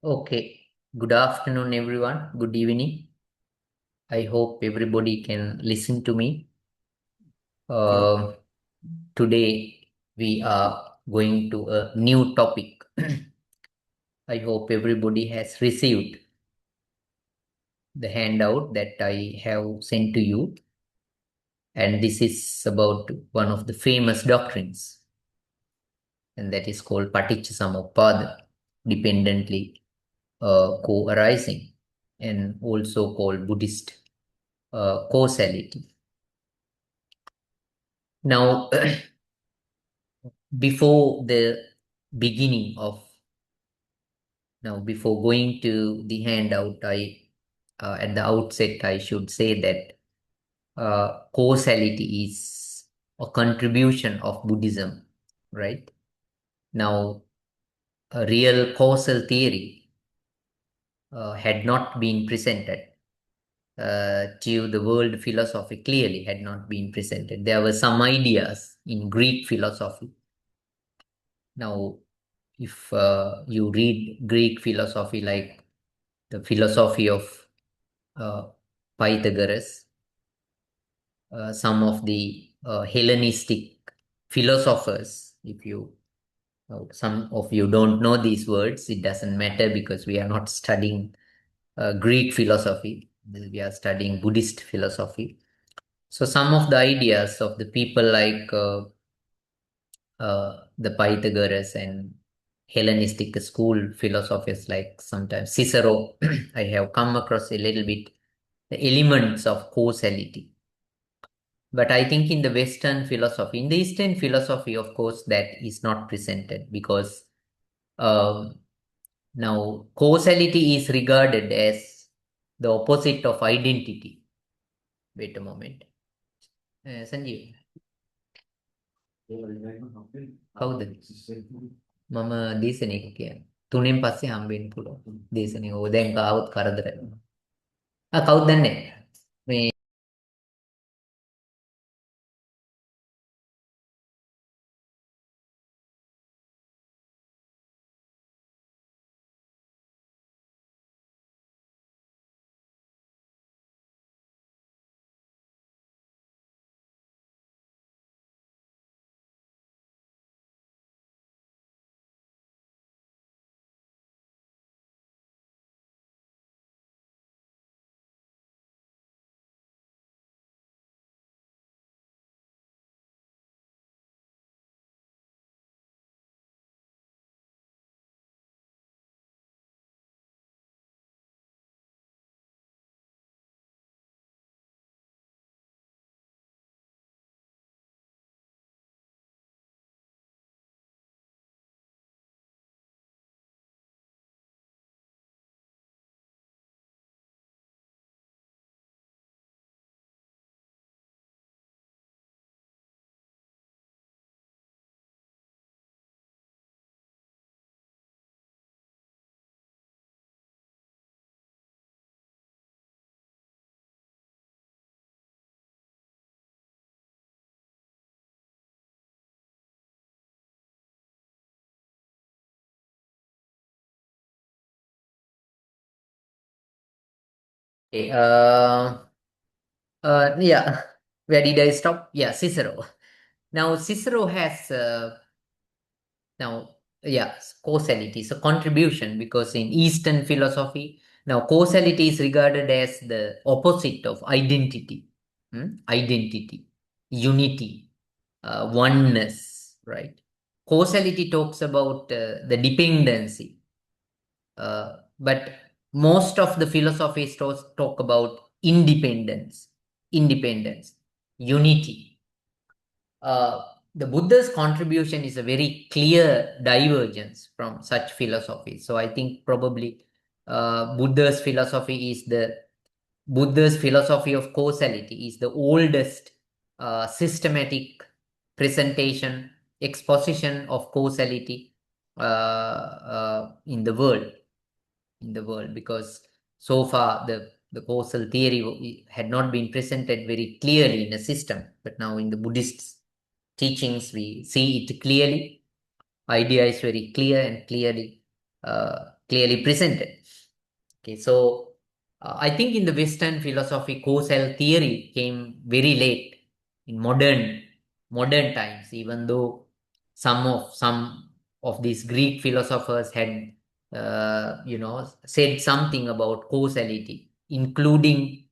Okay, good afternoon, everyone. Good evening. I hope everybody can listen to me. Uh, Today, we are going to a new topic. I hope everybody has received the handout that I have sent to you. And this is about one of the famous doctrines, and that is called Paticcasamuppada, dependently co-arising, and also called Buddhist causality. Now, before the beginning of before going to the handout, I at the outset I should say that causality is a contribution of Buddhism, right? Now, a real causal theory had not been presented to the world philosophy, clearly had not been presented. There were some ideas in Greek philosophy. Now, if you read Greek philosophy like the philosophy of uh, Pythagoras, some of the Hellenistic philosophers, if you some of you don't know these words, it doesn't matter because we are not studying Greek philosophy, we are studying Buddhist philosophy. So some of the ideas of the people like the Pythagoras and Hellenistic school philosophers like sometimes Cicero, I have come across a little bit the elements of causality. But I think in the Western philosophy, in the Eastern philosophy, of course, that is not presented because um, now causality is regarded as the opposite of identity. Wait a moment. Sanjeev, කවුද? මම දේශනයක කියන්නේ. තුනෙන් පස්සේ හම්බෙන්න පුළුවන්. දේශනය. ඕ දැන් කාවොත් කරදරයි. කවුද දන්නේ? මේ uh, yeah, where did I stop? Yeah, Cicero. Now Cicero has now yeah causality is a contribution because in Eastern philosophy now causality is regarded as the opposite of identity, identity, unity, oneness, right? Causality talks about the dependency, but most of the philosophies talk about independence, unity. The Buddha's contribution is a very clear divergence from such philosophies. So I think probably Buddha's philosophy of causality is the oldest systematic presentation, exposition of causality in the world, because so far the causal theory had not been presented very clearly in a system, but now in the Buddhist teachings we see it clearly. Idea is very clear and clearly presented. Okay, so I think in the Western philosophy, causal theory came very late in modern times, even though some of these Greek philosophers had said something about causality, including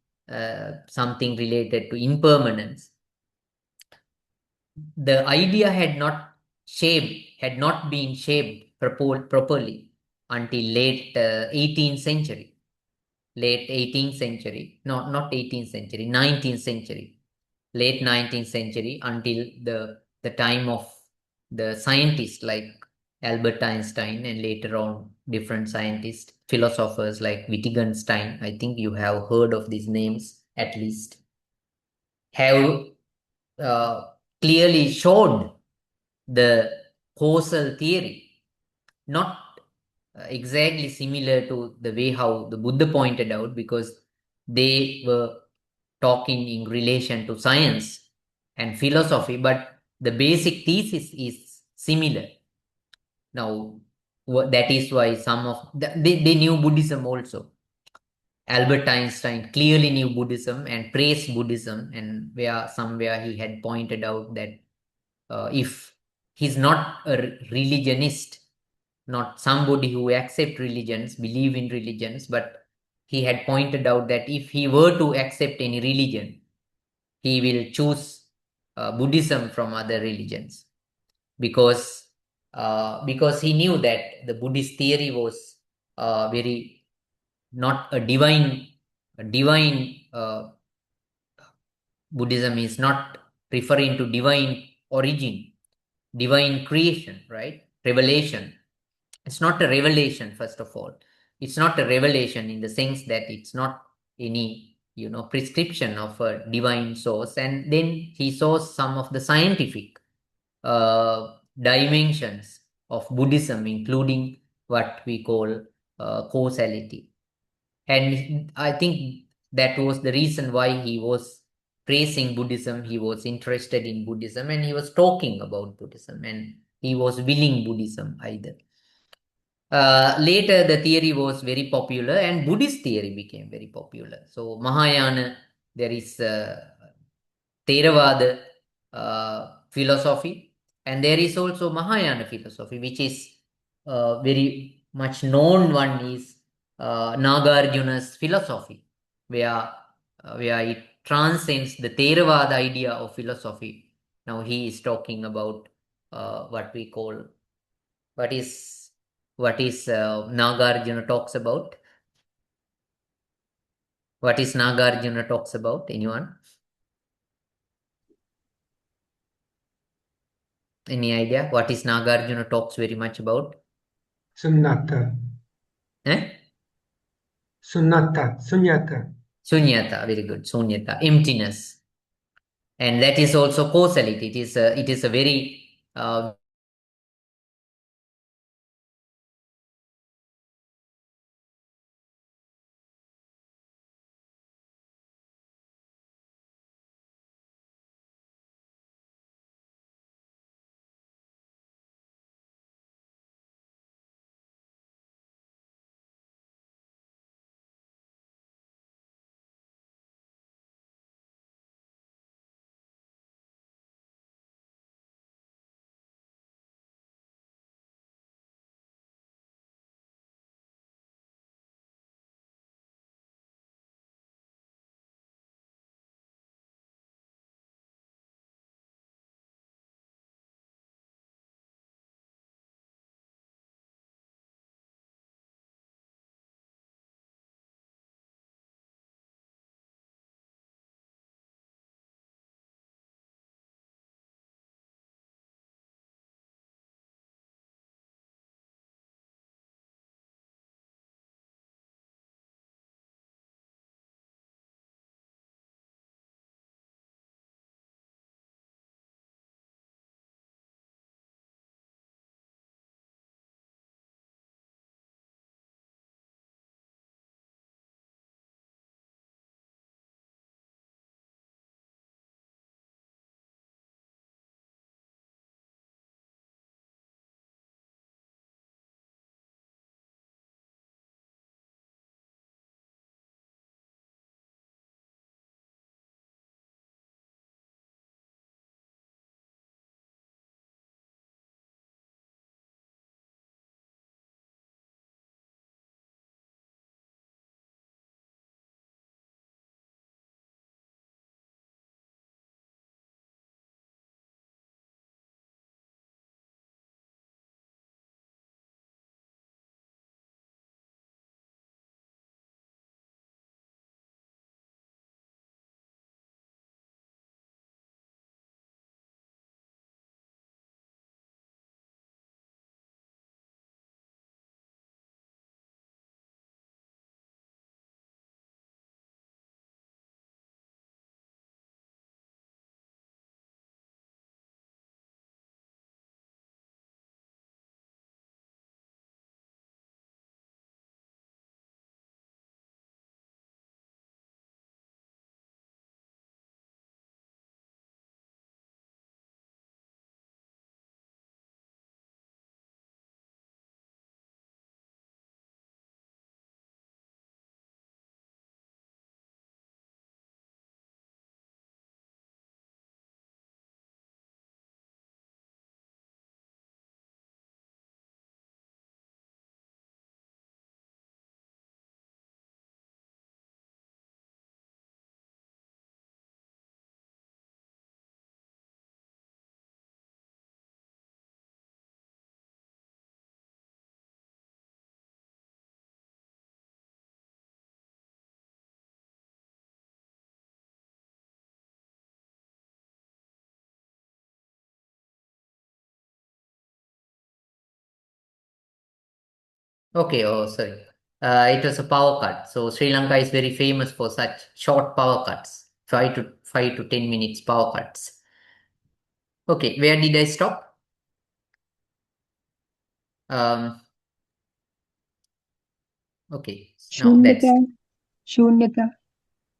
something related to impermanence. The idea had not been shaped properly until late 18th century, no, not 18th century, 19th century, late 19th century, until the time of the scientists like Albert Einstein, and later on different scientists, philosophers like Wittgenstein. I think you have heard of these names at least, have uh, clearly showed the causal theory, not exactly similar to the way how the Buddha pointed out, because they were talking in relation to science and philosophy, but the basic thesis is similar. Now, that is why they knew Buddhism also. Albert Einstein clearly knew Buddhism and praised Buddhism, and where somewhere he had pointed out that if he's not a religionist, not somebody who accept religions, believe in religions, but he had pointed out that if he were to accept any religion, he will choose Buddhism from other religions, because he knew that the Buddhist theory was very not a divine Buddhism is not referring to divine origin, divine creation, right? Revelation. It's not a revelation, first of all. It's not a revelation in the sense that it's not any, prescription of a divine source. And then he saw some of the scientific dimensions of Buddhism, including what we call causality. And I think that was the reason why he was praising Buddhism. He was interested in Buddhism, and he was talking about Buddhism, and he was willing Buddhism either. Later, the theory was very popular, and Buddhist theory became very popular. So, Mahayana, there is Theravada philosophy, and there is also Mahayana philosophy, which is very much known one is Nagarjuna's philosophy, where it transcends the Theravada idea of philosophy. Now he is talking about what we call what is Nagarjuna talks about. What is Nagarjuna talks about? Anyone? Any idea? What is Nagarjuna talks very much about? Sunnata, Eh? sunyata. Sunyata, very good. Sunyata, emptiness, and that is also causality. It is a very Okay, oh, sorry. It was a power cut. So Sri Lanka is very famous for such short power cuts, 5 to 10 minutes power cuts. Okay, where did I stop? Um, okay, now Shunyata, that's Shunyata.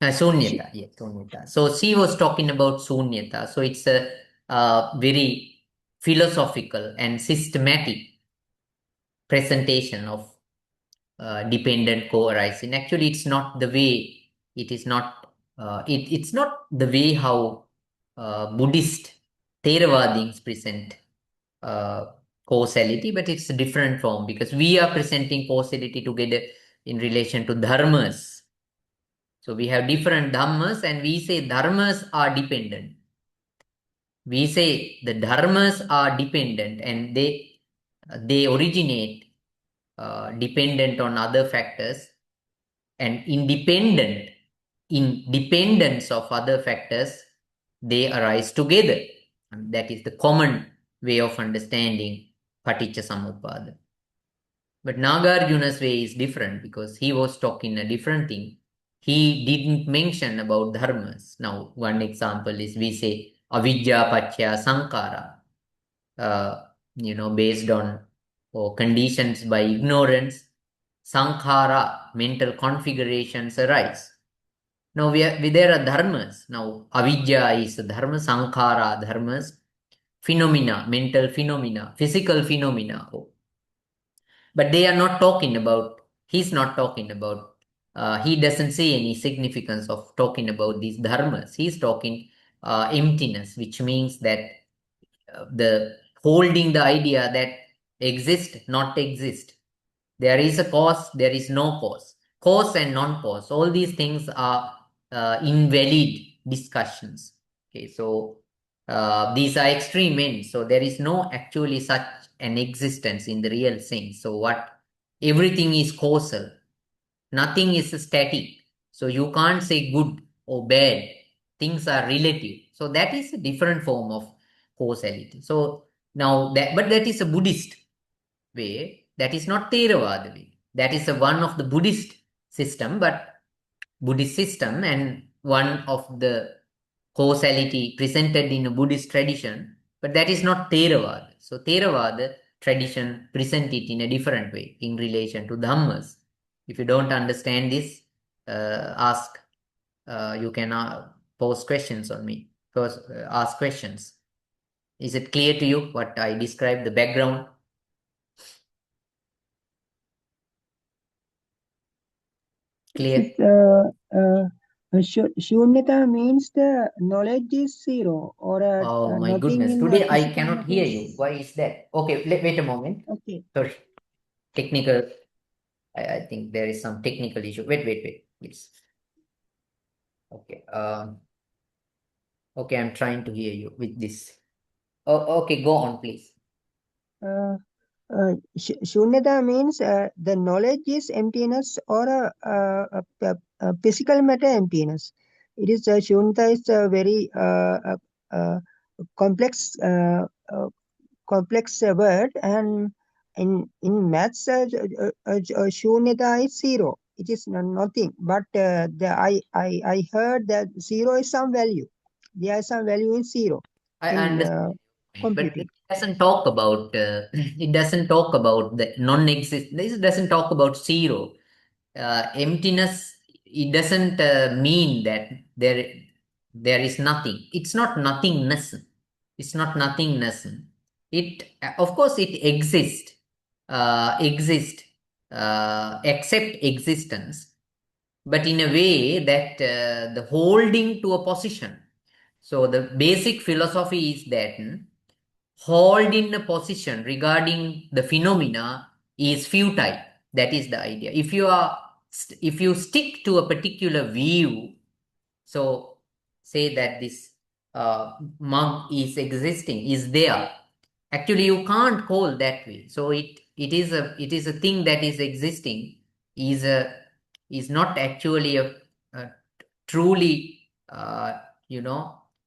Sh- Sunyata. Yes, Sunyata. So she was talking about Sunyata. So it's a very philosophical and systematic presentation of dependent co-arising. Actually, it's not the way. It is not. It's not the way how Buddhist Theravadins present uh, causality, but it's a different form because we are presenting causality together in relation to dharmas. So we have different dhammas, and we say dharmas are dependent. We say the dharmas are dependent, and they originate dependent on other factors, and in dependence of other factors, they arise together. And that is the common way of understanding Paticca Samuppada. But Nagarjuna's way is different because he was talking a different thing. He didn't mention about dharmas. Now, one example is we say avidya pachya sankara, based on or conditions by ignorance, sankhara, mental configurations arise. Now there are dharmas. Now avidya is dharma, sankhara dharmas, phenomena, mental phenomena, physical phenomena. But they are not talking about, he's not talking about, he doesn't see any significance of talking about these dharmas. He's talking emptiness, which means that the holding the idea that exist, not exist. There is a cause, there is no cause. Cause and non-cause, all these things are invalid discussions. Okay, so these are extreme ends. So there is no actually such an existence in the real sense. So what everything is causal, nothing is static. So you can't say good or bad. Things are relative. So that is a different form of causality. So now that, but that is a Buddhist way, that is not Theravada way. That is a one of the Buddhist system, but Buddhist system and one of the causality presented in a Buddhist tradition, but that is not Theravada. So Theravada tradition present it in a different way in relation to Dhammas. If you don't understand this, ask. You can pose questions on me. First, ask questions. Is it clear to you what I described, the background? This Clear? Shunyata means the knowledge is zero or Oh my nothing goodness. in Today I physical cannot hear you. matters. Why is that? Okay, wait a moment. Okay. Sorry. Technical. I think there is some technical issue. Wait, please. Okay. Okay, I'm trying to hear you with this. Oh, okay, go on, please. Uh, Shunyata means the knowledge is emptiness or a physical matter emptiness. It is Shunyata is a very complex complex word, and in maths shunyata is zero. It is nothing, but I heard that zero is some value. There is some value in zero I in understand, but it computing. doesn't talk about it doesn't talk about the non-exist. This doesn't talk about zero. Emptiness. It doesn't mean that there is nothing. It's not nothingness. It's not nothingness. It of course it exists. Exist. Accept existence, but in a way that the holding to a position. So the basic philosophy is that hold in a position regarding the phenomena is futile. That is the idea. If you stick to a particular view, so say that this mug is existing, is there. Actually, you can't call that way. So it is a thing that is existing, is a is not actually a truly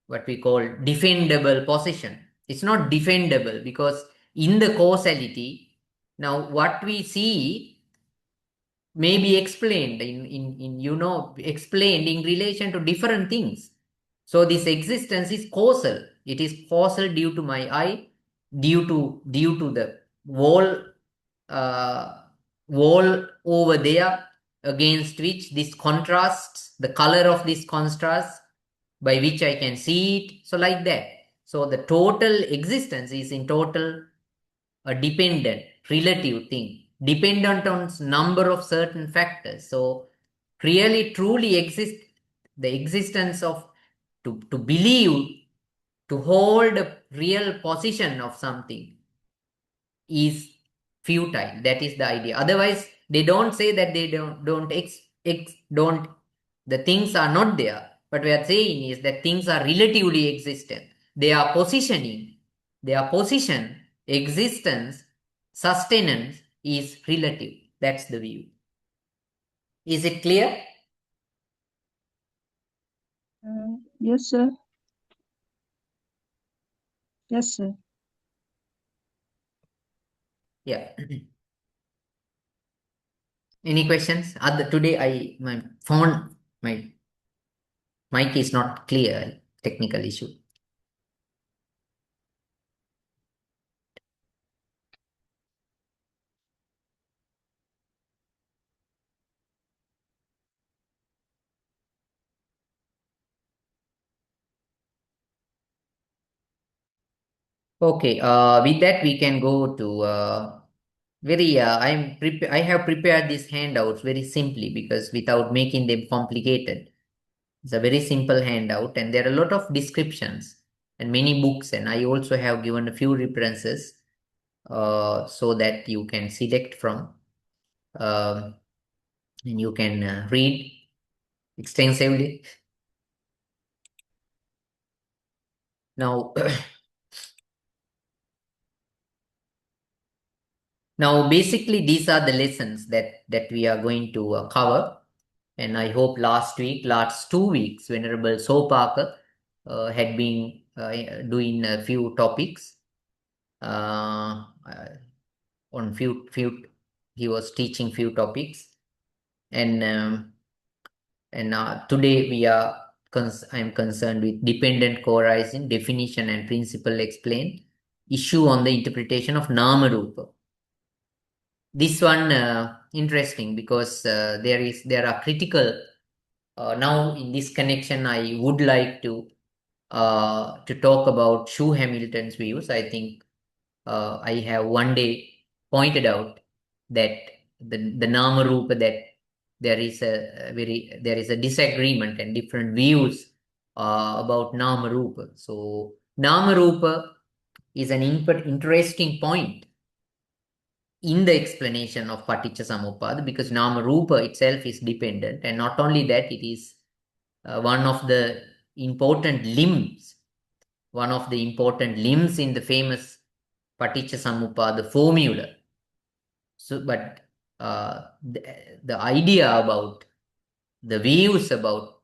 what we call defendable position. It's not defendable because in the causality, now what we see may be explained explained in relation to different things. So this existence is causal. It is causal due to my eye, due to the wall uh, wall over there, against which this contrasts, the color of this contrast, by which I can see it. So like that. So the total existence is in total a dependent, relative thing, dependent on number of certain factors. So really truly exist, the existence of, to believe, to hold a real position of something is futile. That is the idea. Otherwise, they don't say that they don't the things are not there. But we are saying is that things are relatively existent. They are positioning. Their position, existence, sustenance is relative. That's the view. Is it clear? Yes, sir. Yes, sir. Yeah. Any questions? Today my phone, my mic is not clear. Technical issue. Okay, with that we can go to I have prepared these handouts very simply, because without making them complicated. It's a very simple handout, and there are a lot of descriptions and many books, and I also have given a few references so that you can select from, um, and you can read extensively. Now, now basically these are the lessons that we are going to cover. And I hope last 2 weeks, Venerable Parker had been doing a few topics on few. He was teaching few topics, and today I am concerned with dependent co-arising, definition and principle explained, issue on the interpretation of Nama Rupa. This one interesting, because there are critical. Now in this connection, I would like to talk about Shu Hamilton's views. I think I have one day pointed out that the Nama Rupa, that there is a disagreement and different views about Nama Rupa. So Nama Rupa is an interesting point in the explanation of Paticca Samuppada, because Nama Rupa itself is dependent, and not only that, it is one of the important limbs in the famous Paticca Samuppada formula. So, but the idea about the views about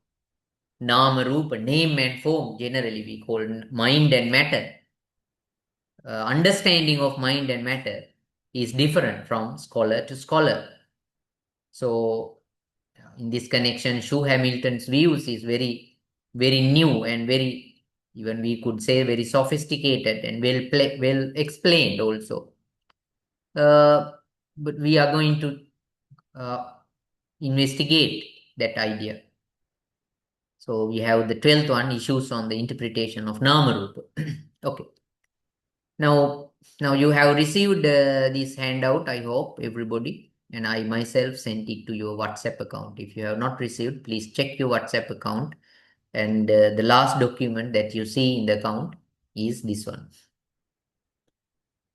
Nama Rupa, name and form, generally we call mind and matter. Understanding of mind and matter is different from scholar to scholar. So, in this connection, Shu Hamilton's views is very, very new and very, even we could say, very sophisticated and well explained also. But we are going to investigate that idea. So we have the 12th one, issues on the interpretation of Nama Rupa. Okay. Now you have received this handout, I hope, everybody. And I myself sent it to your WhatsApp account. If you have not received, please check your WhatsApp account. And the last document that you see in the account is this one.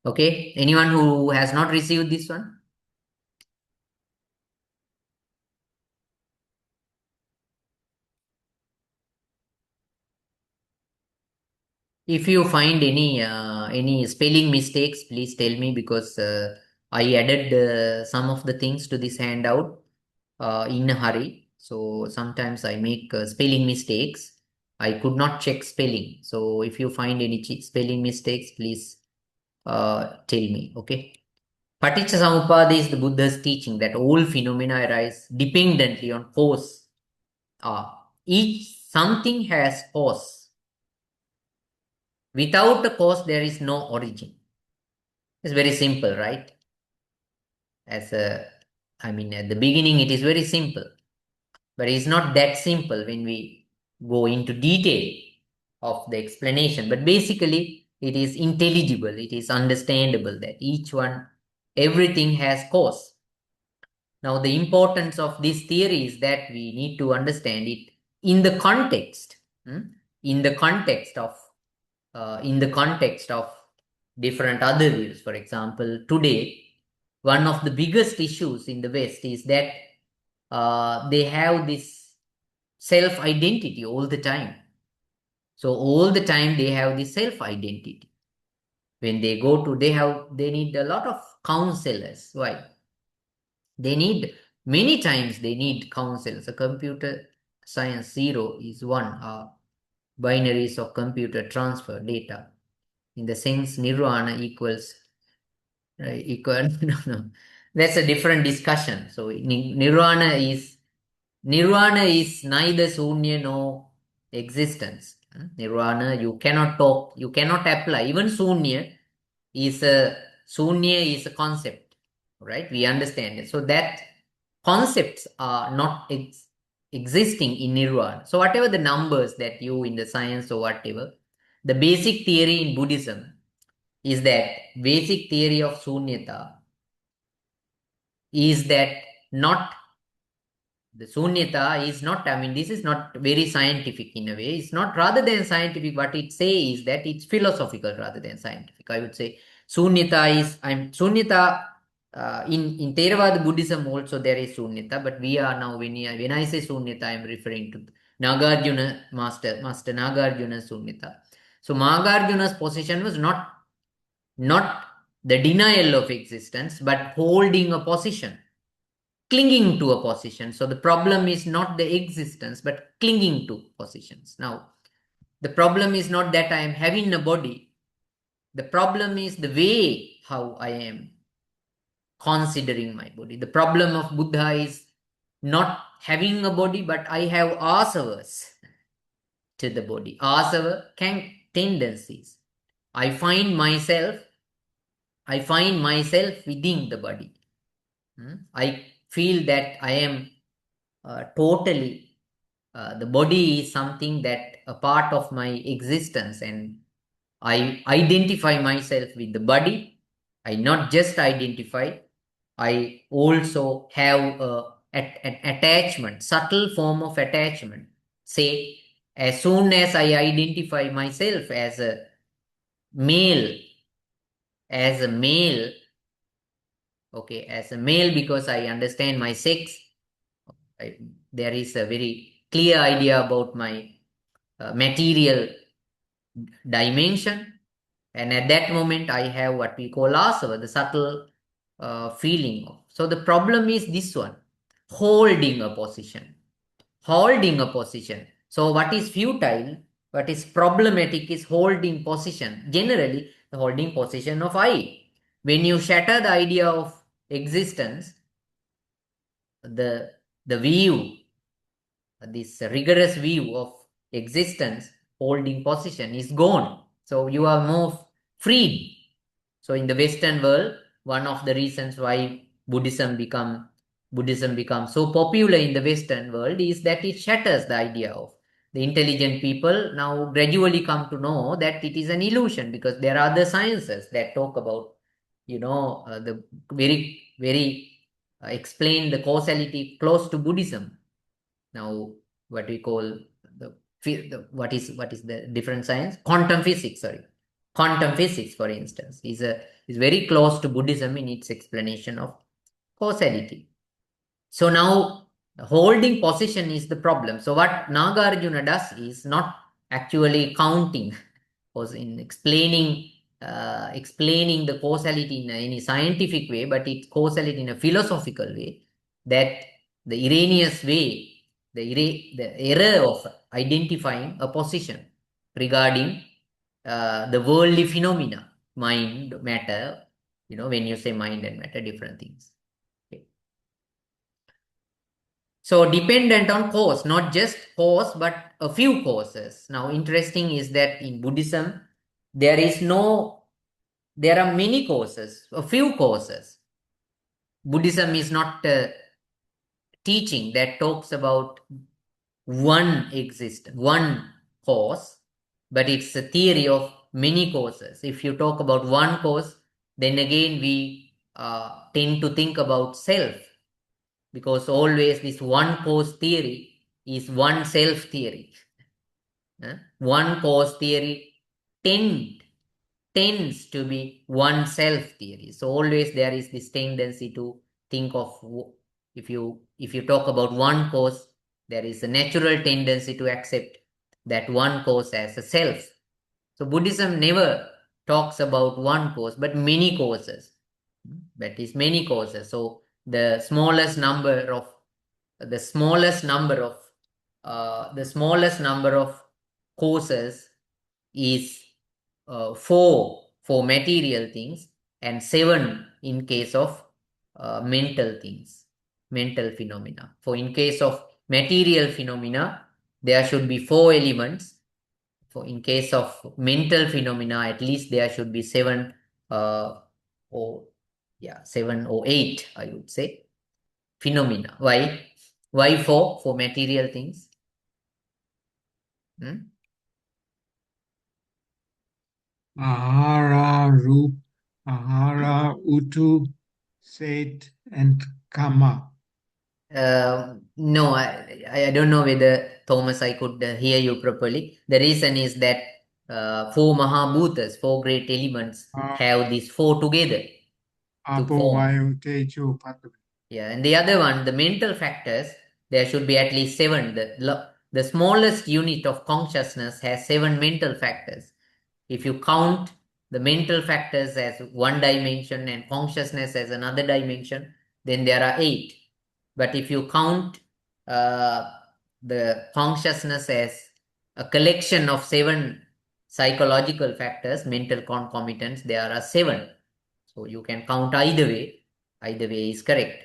Okay. Anyone who has not received this one? If you find any spelling mistakes, please tell me, because I added some of the things to this handout in a hurry. So sometimes I make spelling mistakes. I could not check spelling. So if you find any spelling mistakes, please tell me. Okay. Paticca is the Buddha's teaching that all phenomena arise dependently on cause. Each something has cause. Without a cause, there is no origin. It's very simple, right? At the beginning, it is very simple, but it's not that simple when we go into detail of the explanation. But basically, it is intelligible, it is understandable that everything has cause. Now, the importance of this theory is that we need to understand it in the context, in the context of different other views. For example, today, one of the biggest issues in the West is that they have this self-identity all the time. So all the time they have this self-identity. When they go to, they need a lot of counselors. Why? Many times they need counselors. A computer science 0 is 1, binaries of computer transfer data. In the sense nirvana equals, no. That's a different discussion. So nirvana is neither sunya nor existence. Nirvana, you cannot talk, you cannot apply. Even sunya is a concept, right? We understand it. So that concepts are not existing in nirvana. So whatever the numbers that you in the science or whatever, the basic theory in Buddhism is that basic theory of sunyata is that not the sunyata is not, this is not very scientific in a way. It's not rather than scientific. What it says is that it's philosophical rather than scientific. I would say sunyata is, sunyata in Theravada Buddhism also there is sunyata, but we are now, when I say sunyata, I am referring to Nagarjuna, Master Nagarjuna sunyata. So Nagarjuna's position was not the denial of existence, but holding a position, clinging to a position. So the problem is not the existence, but clinging to positions. Now, the problem is not that I am having a body. The problem is the way how I am considering my body. The problem of Buddha is not having a body, but I have asavas to the body. Asava tendencies. I find myself within the body. I feel that I am totally, the body is something that a part of my existence, and I identify myself with the body. I not just identify, I also have an attachment, subtle form of attachment. Say, as soon as I identify myself male, as a male, okay, as a male, because I understand my sex, there is a very clear idea about my material dimension, and at that moment I have what we call asava, the subtle feeling of. So the problem is this one, holding a position. So what is futile, what is problematic is holding position, generally the holding position of I. When you shatter the idea of existence, the view, this rigorous view of existence, holding position is gone. So you are more freed. So in the Western world, one of the reasons why Buddhism becomes so popular in the Western world is that it shatters the idea of the intelligent people now gradually come to know that it is an illusion, because there are other sciences that talk about, the very, very explain the causality close to Buddhism. Now, what we call what is the different science? Quantum physics, for instance, is very close to Buddhism in its explanation of causality. So now holding position is the problem. So what Nagarjuna does is not actually counting, was in explaining the causality in any scientific way, but it's causality in a philosophical way, that the erroneous way, the error of identifying a position regarding the worldly phenomena, mind, matter, When you say mind and matter, different things. Okay. So dependent on cause, not just cause, but a few causes. Now, interesting is that in Buddhism, there are many causes, a few causes. Buddhism is not a teaching that talks about one cause, but it's a theory of many causes. If you talk about one cause, then again we tend to think about self, because always this one cause theory is one self theory. One cause theory tends to be one self theory. So always there is this tendency to think of, if you talk about one cause, there is a natural tendency to accept that one cause as a self. So Buddhism never talks about one cause, but many causes. That is many causes. So the smallest number of causes is 4 for material things and 7 in case of mental things, mental phenomena. For in case of material phenomena, there should be 4 elements. For in case of mental phenomena, at least there should be 7 or 7 or 8, I would say, phenomena. Why 4 for material things? Ahara, Roop, Ahara, Utu, Set, and Kama. No, I don't know whether, Thomas, I could hear you properly. The reason is that 4 Mahabhutas, 4 great elements, have these 4 together to Apo, form. Vayu, Tejo, Patavi. Yeah, and the other one, the mental factors, there should be at least 7. The smallest unit of consciousness has 7 mental factors. If you count the mental factors as one dimension and consciousness as another dimension, then there are 8. But if you count the consciousness as a collection of 7 psychological factors, mental concomitants, there are 7. So you can count either way. Either way is correct.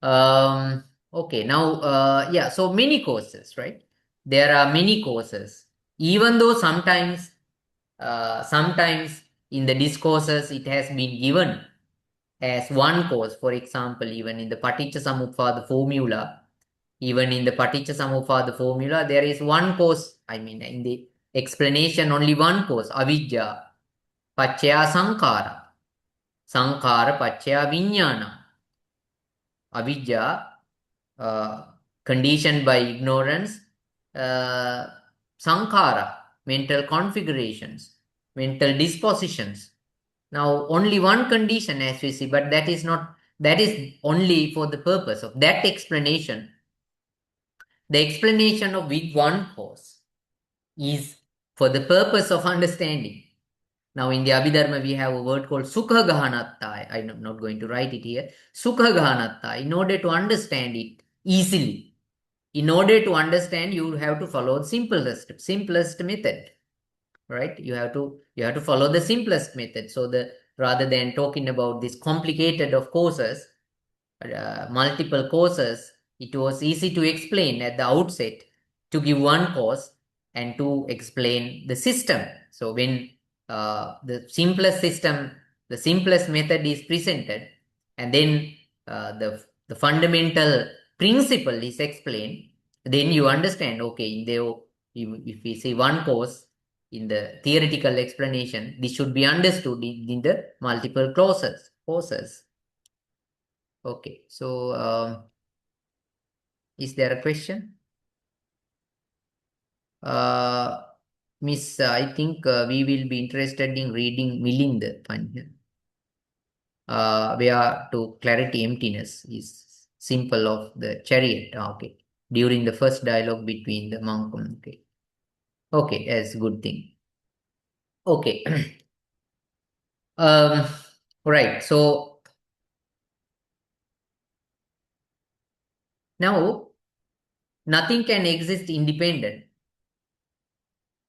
Okay, now, so many courses, right? There are many courses. Even though sometimes in the discourses it has been given as one course. For example, even in the Paticca formula, there is one course. I mean, in the explanation, only one course: avidya, paccaya sankhara, sankhara paccaya vijnana. Avidya, conditioned by ignorance, uh, sankhara, mental configurations, mental dispositions. Now, only one condition, as we see, but that is only for the purpose of that explanation. The explanation of with one cause is for the purpose of understanding. Now, in the Abhidharma, we have a word called Sukha Gahanatta. I'm not going to write it here. Sukha Gahanatta. In order to understand it easily, in order to understand, you have to follow the simplest method, right? You have to follow the simplest method. So rather than talking about this complicated of courses, multiple courses, it was easy to explain at the outset to give one course and to explain the system. So when the simplest method is presented, and then the fundamental principle is explained, then you understand, okay, if we say one course in the theoretical explanation, this should be understood in the multiple courses. Okay, so is there a question? Miss, I think we will be interested in reading Milind Panya. Where to clarity emptiness is simple of the chariot. Okay, during the first dialogue between the monk. Okay, that's good thing. Okay. Right. So now nothing can exist independent.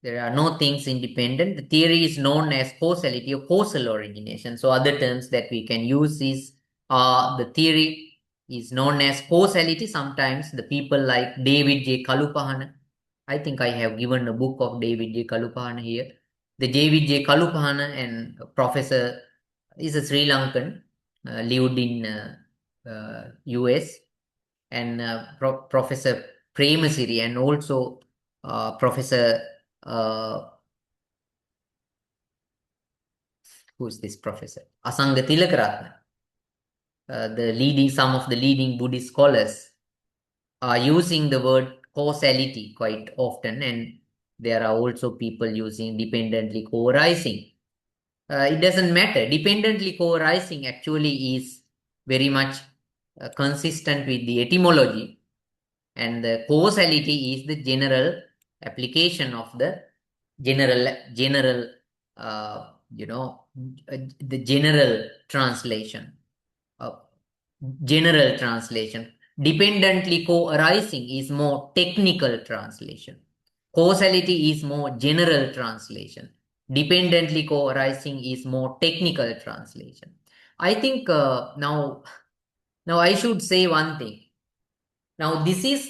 There are no things independent. The theory is known as causality or causal origination. So other terms that we can use is the theory is known as causality. Sometimes the people like David J. Kalupahana. I think I have given a book of David J. Kalupahana here. The David J. Kalupahana and professor is a Sri Lankan, lived in US, and Professor Premasiri, and also Professor who's this professor? Asanga Tilakaratna. Some of the leading Buddhist scholars are using the word causality quite often, and there are also people using dependently co-arising. It doesn't matter. Dependently co-arising actually is very much consistent with the etymology, and the causality is the general application of the general the general translation. General translation. Dependently co-arising is more technical translation. Causality is more general translation. Dependently co-arising is more technical translation. I think now I should say one thing. Now this is,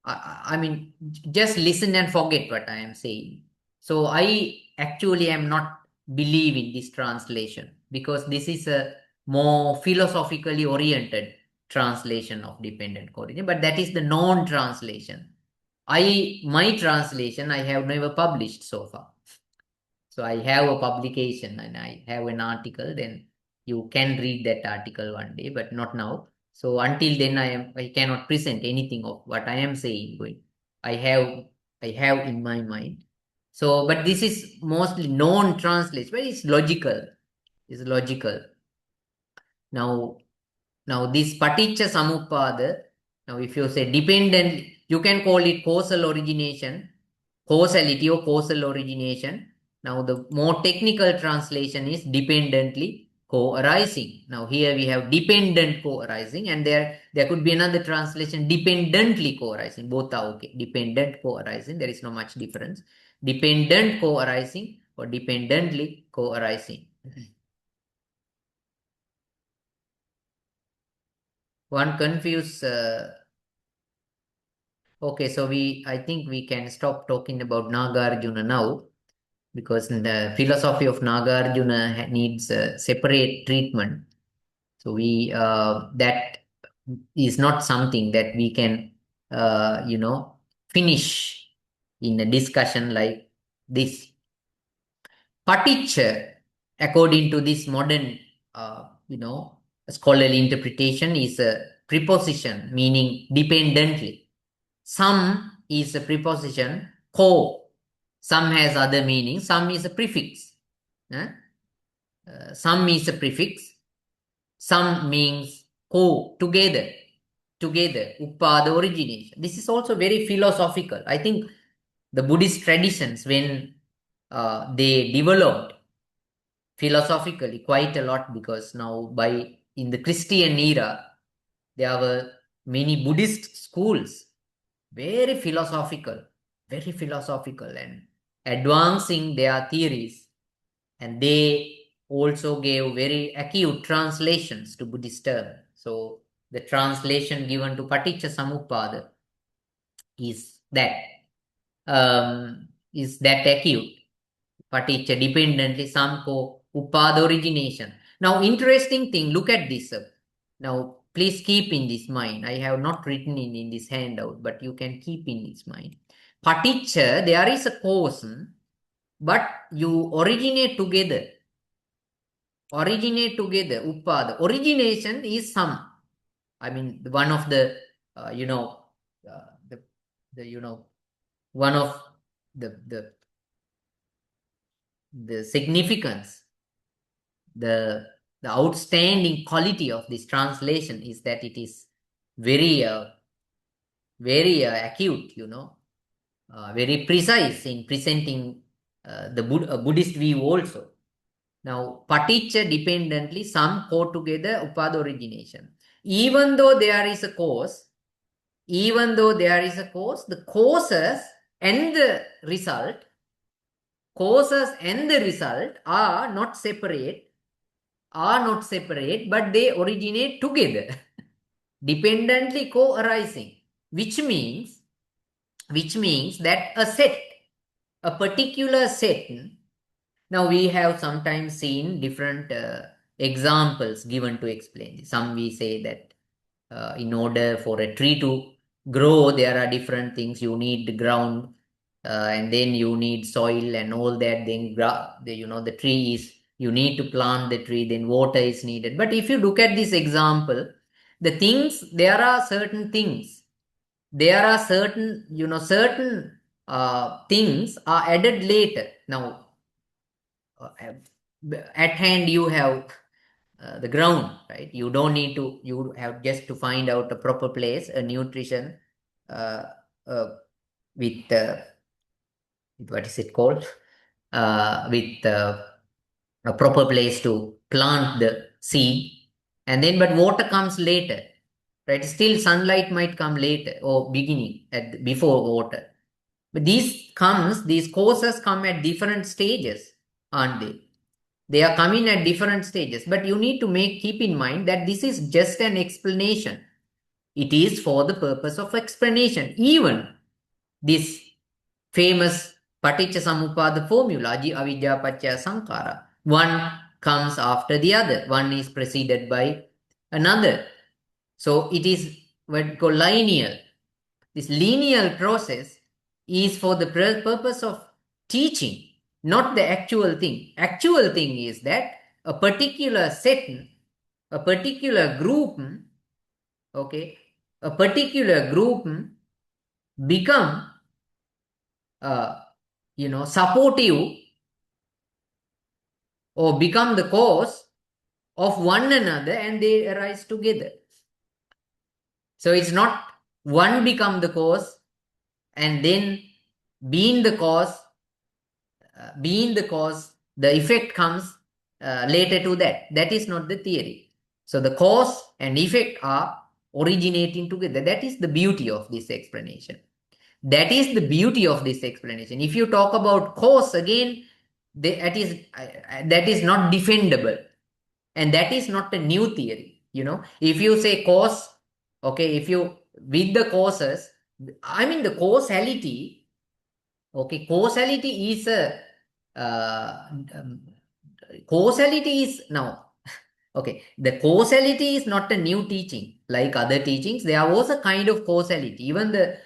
I mean, just listen and forget what I am saying. So I actually am not believing this translation, because this is a more philosophically oriented translation of dependent coordinate, but that is the non-translation. My translation I have never published so far. So I have a publication and I have an article, then you can read that article one day, but not now. So until then I cannot present anything of what I am saying. I have in my mind. So, but this is mostly non-translation, but it's logical. It's logical. Now this paticca samuppada, now if you say dependent, you can call it causal origination, causality or causal origination. Now the more technical translation is dependently co-arising. Now here we have dependent co-arising, and there could be another translation, dependently co-arising. Both are okay. Dependent co-arising, there is no much difference. Dependent co-arising or dependently co-arising. One confused. Okay, so I think we can stop talking about Nagarjuna now, because the philosophy of Nagarjuna needs a separate treatment. So that is not something that we can finish in a discussion like this. Paticca, according to this modern scholarly interpretation, is a preposition meaning dependently. Some is a preposition co. Some has other meaning. Some is a prefix. Some is a prefix. Some means co, together. Uppada, origination. This is also very philosophical. I think the Buddhist traditions, when they developed philosophically quite a lot, because now in the Christian era, there were many Buddhist schools, very philosophical and advancing their theories, and they also gave very acute translations to Buddhist term. So the translation given to Paticca Samuppada is that acute. Paticca, dependently, samko, upada, origination. Now interesting thing, look at this. Now please keep in this mind. I have not written in this handout, but you can keep in this mind. Paticca, there is a cause, but you originate together. Upada. Origination is some. I mean, one of the one of the significance, the outstanding quality of this translation is that it is very acute, very precise in presenting the Buddhist view also. Now, paticca, dependently, some co together, upada, origination. Even though there is a cause, the causes and the result causes and the result are not separate, but they originate together, dependently co-arising, which means that a particular set. Now we have sometimes seen different examples given to explain this. Some we say that in order for a tree to grow, there are different things. You need the ground, and then you need soil and all that. Then the tree is, you need to plant the tree. Then water is needed. But if you look at this example, there are certain things. There are certain things are added later. Now, at hand you have the ground, right? You don't need to, you have just to find out a proper place, a nutrition uh, uh, with what is it called? With a proper place to plant the seed, and then but water comes later, right? Still sunlight might come later or beginning before water. But these courses come at different stages, aren't they? They are coming at different stages, but you need to keep in mind that this is just an explanation. It is for the purpose of explanation. Even this famous Paticca Samuppada formula, avidya paccaya sankhara, one comes after the other. One is preceded by another. So it is what we call linear. This linear process is for the purpose of teaching, not the actual thing. Actual thing is that a particular set, a particular group, okay, a particular group become supportive or become the cause of one another, and they arise together. So it's not one become the cause and then being the cause, the effect comes later to that. That is not the theory. So the cause and effect are originating together. That is the beauty of this explanation. That is the beauty of this explanation. If you talk about cause again, that is not defendable, and that is not a new theory. If you say cause, okay, if you with the causes, I mean the causality. Okay, causality is causality is now. Okay, the causality is not a new teaching like other teachings. There was a kind of causality. Even the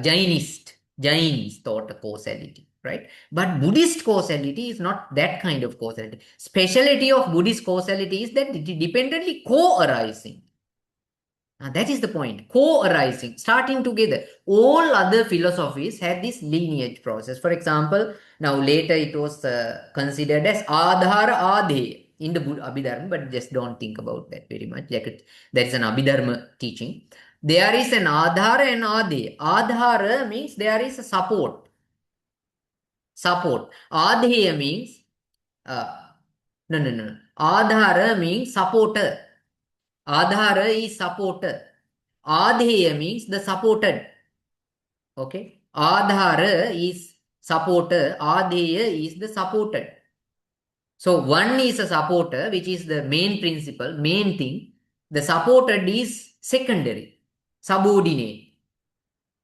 Jains thought a causality, right? But Buddhist causality is not that kind of causality. Speciality of Buddhist causality is that it is dependently co-arising. That is the point. Co-arising, starting together. All other philosophies had this lineage process. For example, now later it was considered as Adhara Adhe in the Abhidharma, but just don't think about that very much. Like there is an Abhidharma teaching. There is an Adhara and Adhe. Adhara means there is a support. Adheya means no. Adhara means supporter. Adhara is supporter. Adheya means the supported. Okay. Adhara is supporter. Adheya is the supported. So one is a supporter, which is the main principle, main thing. The supported is secondary, subordinate.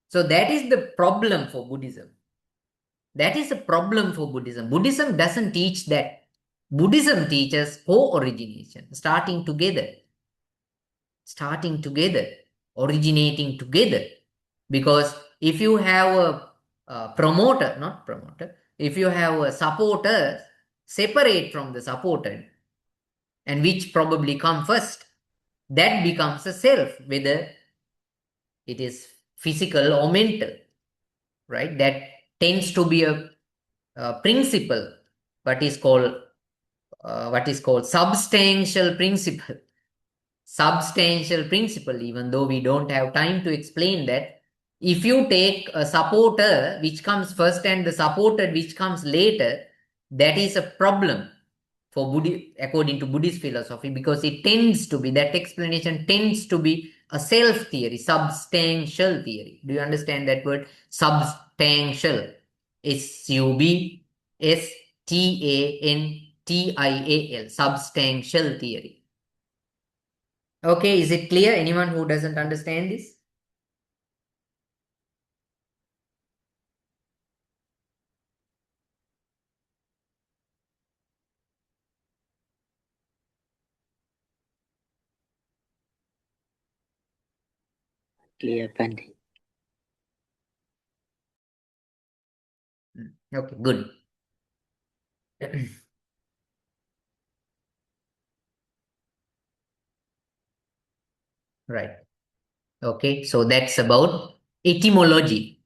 So that is the problem for Buddhism. That is a problem for Buddhism. Buddhism doesn't teach that. Buddhism teaches co-origination, starting together, originating together. Because if you have a if you have a supporter separate from the supported, and which probably come first, that becomes a self, whether it is physical or mental, right? That tends to be a principle, what is called substantial principle. Substantial principle, even though we don't have time to explain that. If you take a supporter which comes first and the supported which comes later, that is a problem for according to Buddhist philosophy, because that explanation tends to be a self theory, substantial theory. Do you understand that word? Substantial. SUB S-T-A-N-T-I-A-L, substantial theory. Okay, is it clear? Anyone who doesn't understand this? Clear, Pandit. Okay, good. Right. Okay, so that's about etymology.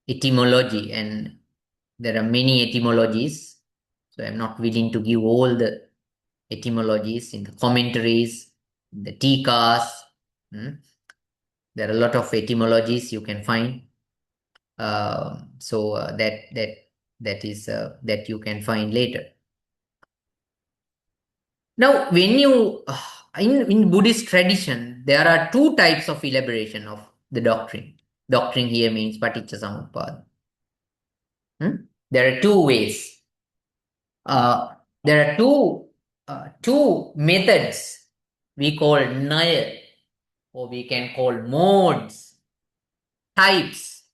Etymology, and there are many etymologies. So I'm not willing to give all the etymologies in the commentaries, in the tikas. There are a lot of etymologies you can find. That you can find later. Now, when you in Buddhist tradition, there are two types of elaboration of the doctrine. Doctrine here means paticca There are two ways. There are two methods we call naya, or we can call modes, types,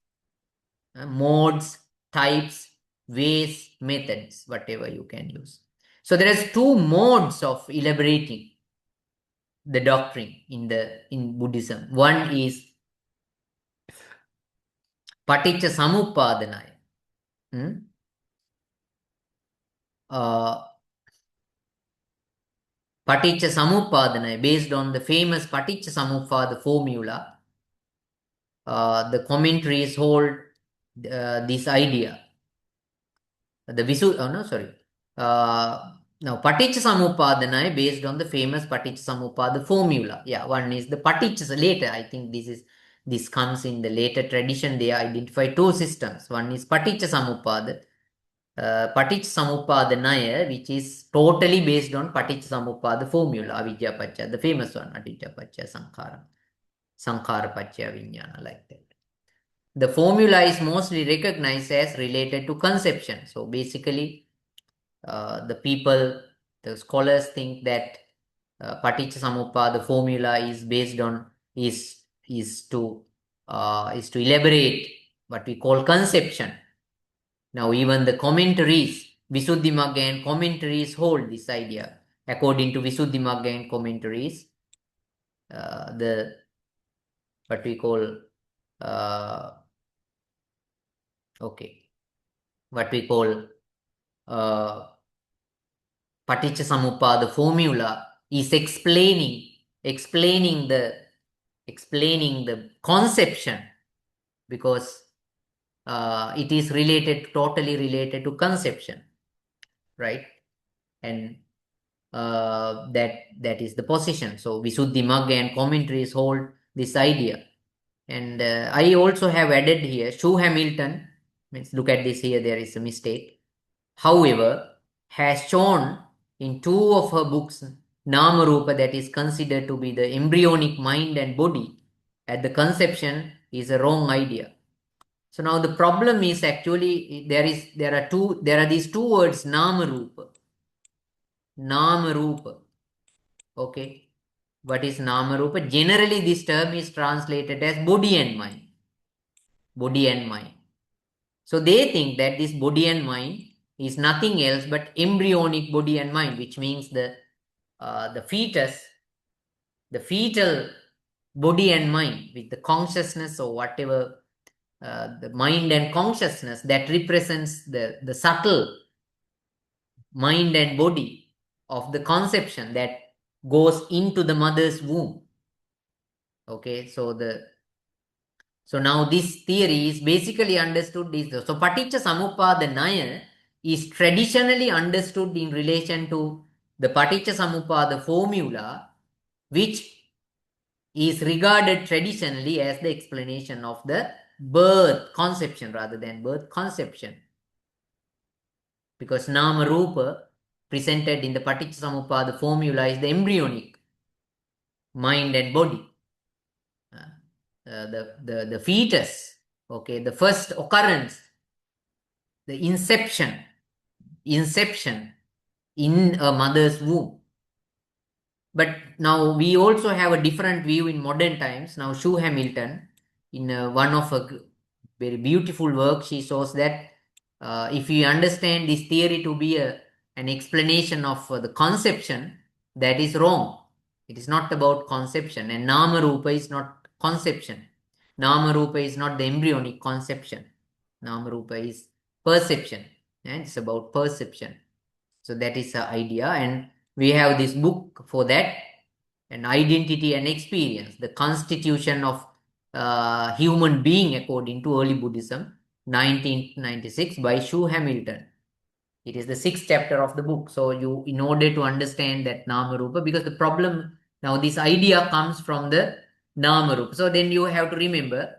modes, types, ways, methods, whatever you can use. So there is two modes of elaborating the doctrine in Buddhism. One is paticca samuppadanaya. Paticca samuppadanaya, based on the famous paticca samuppada formula. The commentaries hold this idea. Now paticca samuppadanaya based on the famous paticca samuppada formula. Yeah, one is the paticca. Later, I think this comes in the later tradition. They identify two systems. One is paticca samuppada. Paticca samuppadanaya, which is totally based on paticca samuppada formula, avidya pacca, the famous one, avidya pacca sankhara pacca vijnana, like that. The formula is mostly recognized as related to conception. So basically, the scholars think that paticca samuppada formula is based on is to elaborate what we call conception. Now, even the commentaries, Visuddhimagga and commentaries hold this idea. According to Visuddhimagga and commentaries, what we call paticca samuppada formula is explaining the conception, because it is totally related to conception, right? And that is the position. So Visuddhimagga and commentaries hold this idea. And I also have added here, Sue Hamilton, look at this here, there is a mistake. However, has shown in two of her books, Nama Rupa, that is considered to be the embryonic mind and body at the conception, is a wrong idea. So now the problem is actually there are these two words, Nama Rupa. Nama Rupa. Okay. What is Nama Rupa? Generally, this term is translated as body and mind. Body and mind. So they think that this body and mind is nothing else but embryonic body and mind, which means the fetus, the fetal body and mind with the consciousness or whatever, the mind and consciousness that represents the subtle mind and body of the conception that goes into the mother's womb. Okay, so now this theory is basically understood this. So paticca samuppadanaya is traditionally understood in relation to the paticca samuppada formula, which is regarded traditionally as the explanation of the birth conception rather than birth conception. Because Nama Rupa presented in the paticca samuppada formula is the embryonic mind and body. The fetus, okay, the first occurrence the inception in a mother's womb. But now we also have a different view in modern times. Now Sue Hamilton, in one of her very beautiful work, she shows that if you understand this theory to be an explanation of the conception, that is wrong. It is not about conception, and Nama Rupa is not conception. Nama Rupa is not the embryonic conception. Nama Rupa is perception, and it's about perception. So that is the idea, and we have this book for that, and identity and experience, the constitution of human being according to early Buddhism, 1996 by Sue Hamilton. It is the 6th chapter of the book. So you, in order to understand that Nama Rupa, because the problem now, this idea comes from the Nama Rupa. So then you have to remember,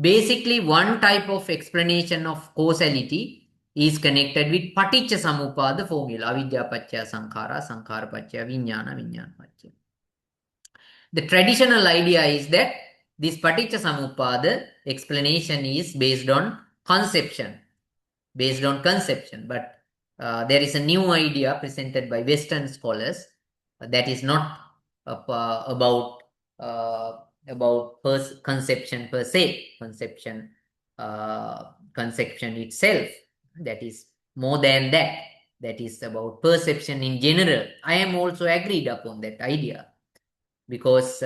basically one type of explanation of causality is connected with Paticca Samuppada formula, avidya paccaya sankhara, sankhara paccaya vijnana, vijnana paccaya. The traditional idea is that this Paticca Samuppada explanation is based on conception, but there is a new idea presented by Western scholars that is not about conception per se, conception itself. That is more than that. That is about perception in general. I am also agreed upon that idea, because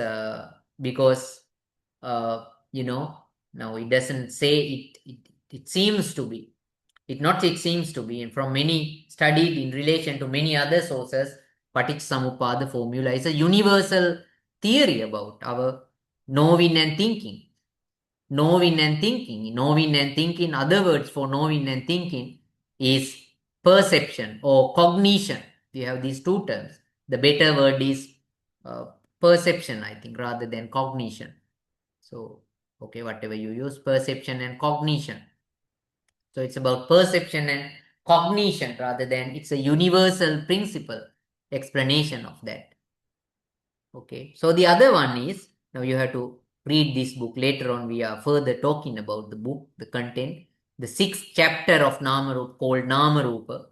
you know, now it doesn't say it seems to be. It seems to be, and from many studied in relation to many other sources, Paticca formula is a universal theory about our knowing and thinking. Knowing and thinking, other words for knowing and thinking is perception or cognition. We have these two terms. The better word is perception, I think, rather than cognition. So, okay, whatever you use, perception and cognition. So it's about perception and cognition rather than, it's a universal principle explanation of that. Okay, so the other one is, now you have to read this book. Later on we are further talking about the book, the content, the 6th chapter of Nama Rupa, called Nama Rupa,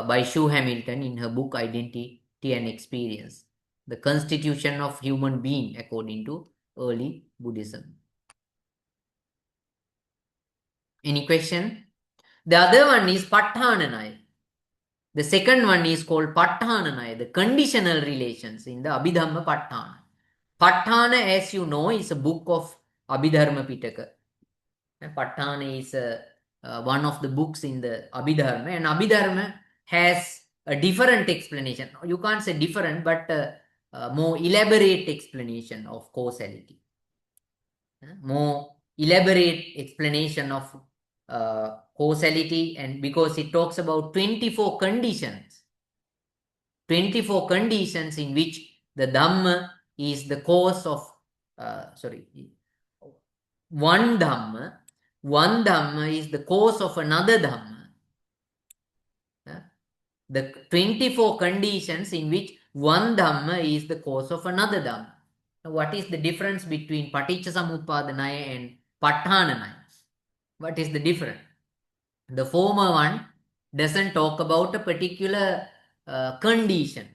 by Sue Hamilton in her book Identity and Experience, the constitution of human being according to early Buddhism. Any question? The other one is Patthananaya. The second one is called Patthananaya, the conditional relations in the Abhidhamma Patthana. Patthana, as you know, is a book of Abhidharma Pitaka. Patthana is one of the books in the Abhidharma, and Abhidharma has a different explanation. You can't say different, but more elaborate explanation of causality. More elaborate explanation of causality, and because it talks about 24 conditions in which the Dhamma is the cause of, one Dhamma is the cause of another Dhamma. The 24 conditions in which one Dhamma is the cause of another Dhamma. Now, what is the difference between Paticca Samuppadanaya and Patthananaya? What is the difference? The former one doesn't talk about a particular condition.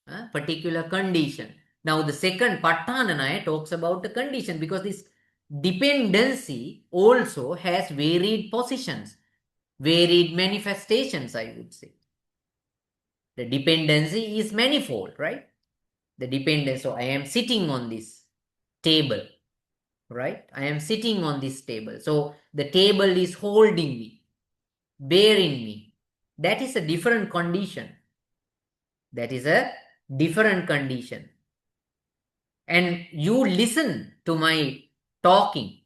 Now the second, Patthananaya, talks about the condition, because this dependency also has varied positions, varied manifestations, I would say. The dependency is manifold, right? The dependence. So I am sitting on this table, right? I am sitting on this table. So the table is holding me, bearing me. That is a different condition. And you listen to my talking.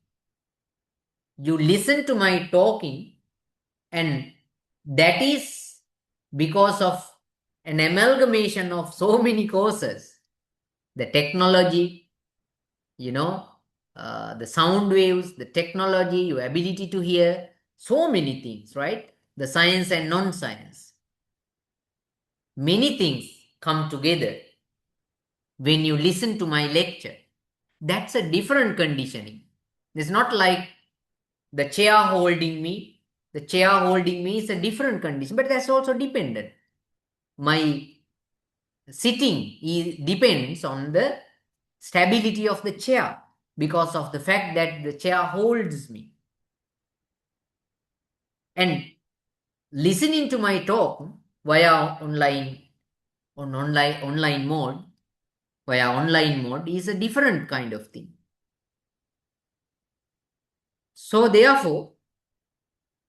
And that is because of an amalgamation of so many causes. The technology, the sound waves, the technology, your ability to hear, so many things, right? The science and non-science. Many things come together when you listen to my lecture. That's a different conditioning. It's not like the chair holding me The chair holding me is a different condition, but that's also dependent. My sitting depends on the stability of the chair because of the fact that the chair holds me. And listening to my talk via online mode is a different kind of thing. So therefore,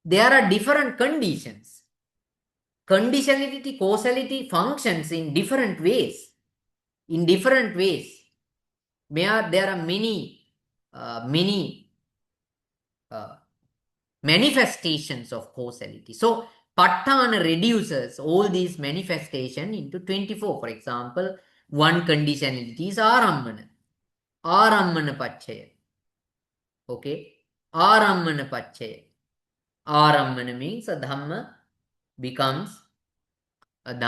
there are different conditions. Conditionality, causality functions in different ways. There are many manifestations of causality. So Patthana reduces all these manifestations into 24. For example, one conditionality is Arammana. Arammana Pachaya. Okay? Arammana Pachaya. Arammana means a Dhamma becomes an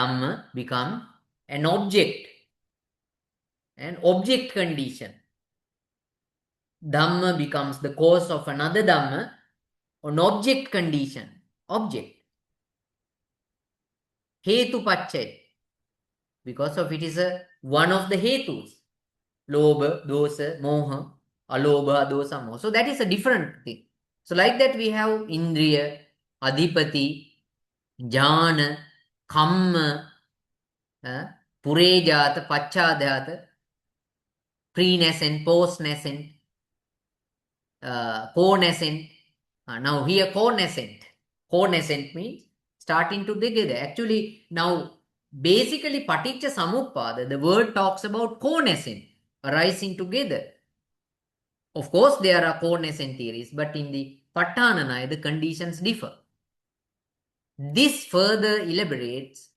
object. An object condition. Dhamma becomes the cause of another Dhamma. An object condition. Object. Hetu Pachaya. Because of it is one of the hetus. Lobha, dosa, moha, alobha, dosa, moha. So that is a different thing. So like that we have Indriya, Adhipati, Jhana, Kamma, Purejata, Pachadhata, pre-nascent, post-nascent, co-nascent. Now here co-nascent. Co-nascent means starting to together. Actually now basically Paticca Samuppada, the word talks about co-nascent, arising together. Of course there are co-nascent theories, but in the Pattananaya the conditions differ. This further elaboration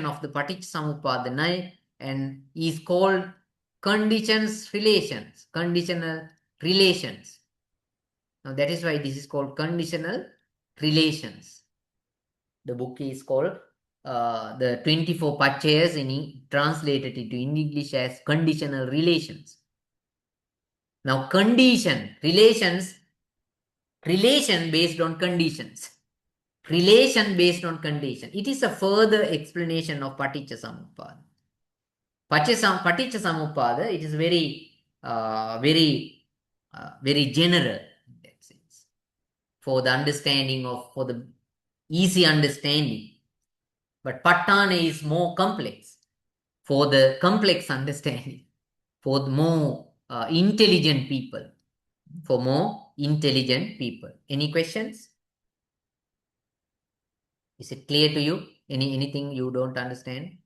of the Paticca Samuppada and is called conditional relations. Now that is why this is called conditional relations. The book is called the 24 Pachayas translated into English as conditional relations. Now relation based on conditions. Relation based on condition. It is a further explanation of Paticca Samuppada. Paticca Samuppada, it is very general in that sense. For the easy understanding. But Patthana is more complex. For the complex understanding. For the more intelligent people. Any questions? Is it clear to you? Anything you don't understand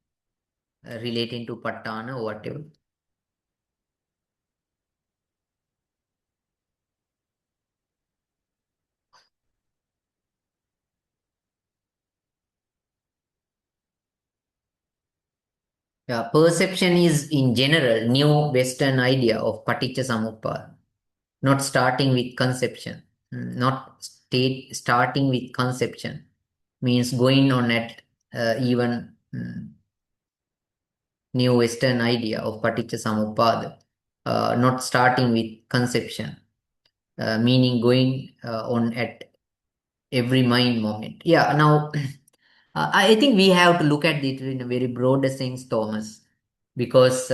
relating to Patthana or whatever? Yeah, perception is in general new Western idea of Paticca Samuppada, not starting with conception. Starting with conception means going on at even new Western idea of Paticca Samuppada, not starting with conception, meaning going on at every mind moment. Yeah, now I think we have to look at it in a very broader sense, Thomas, because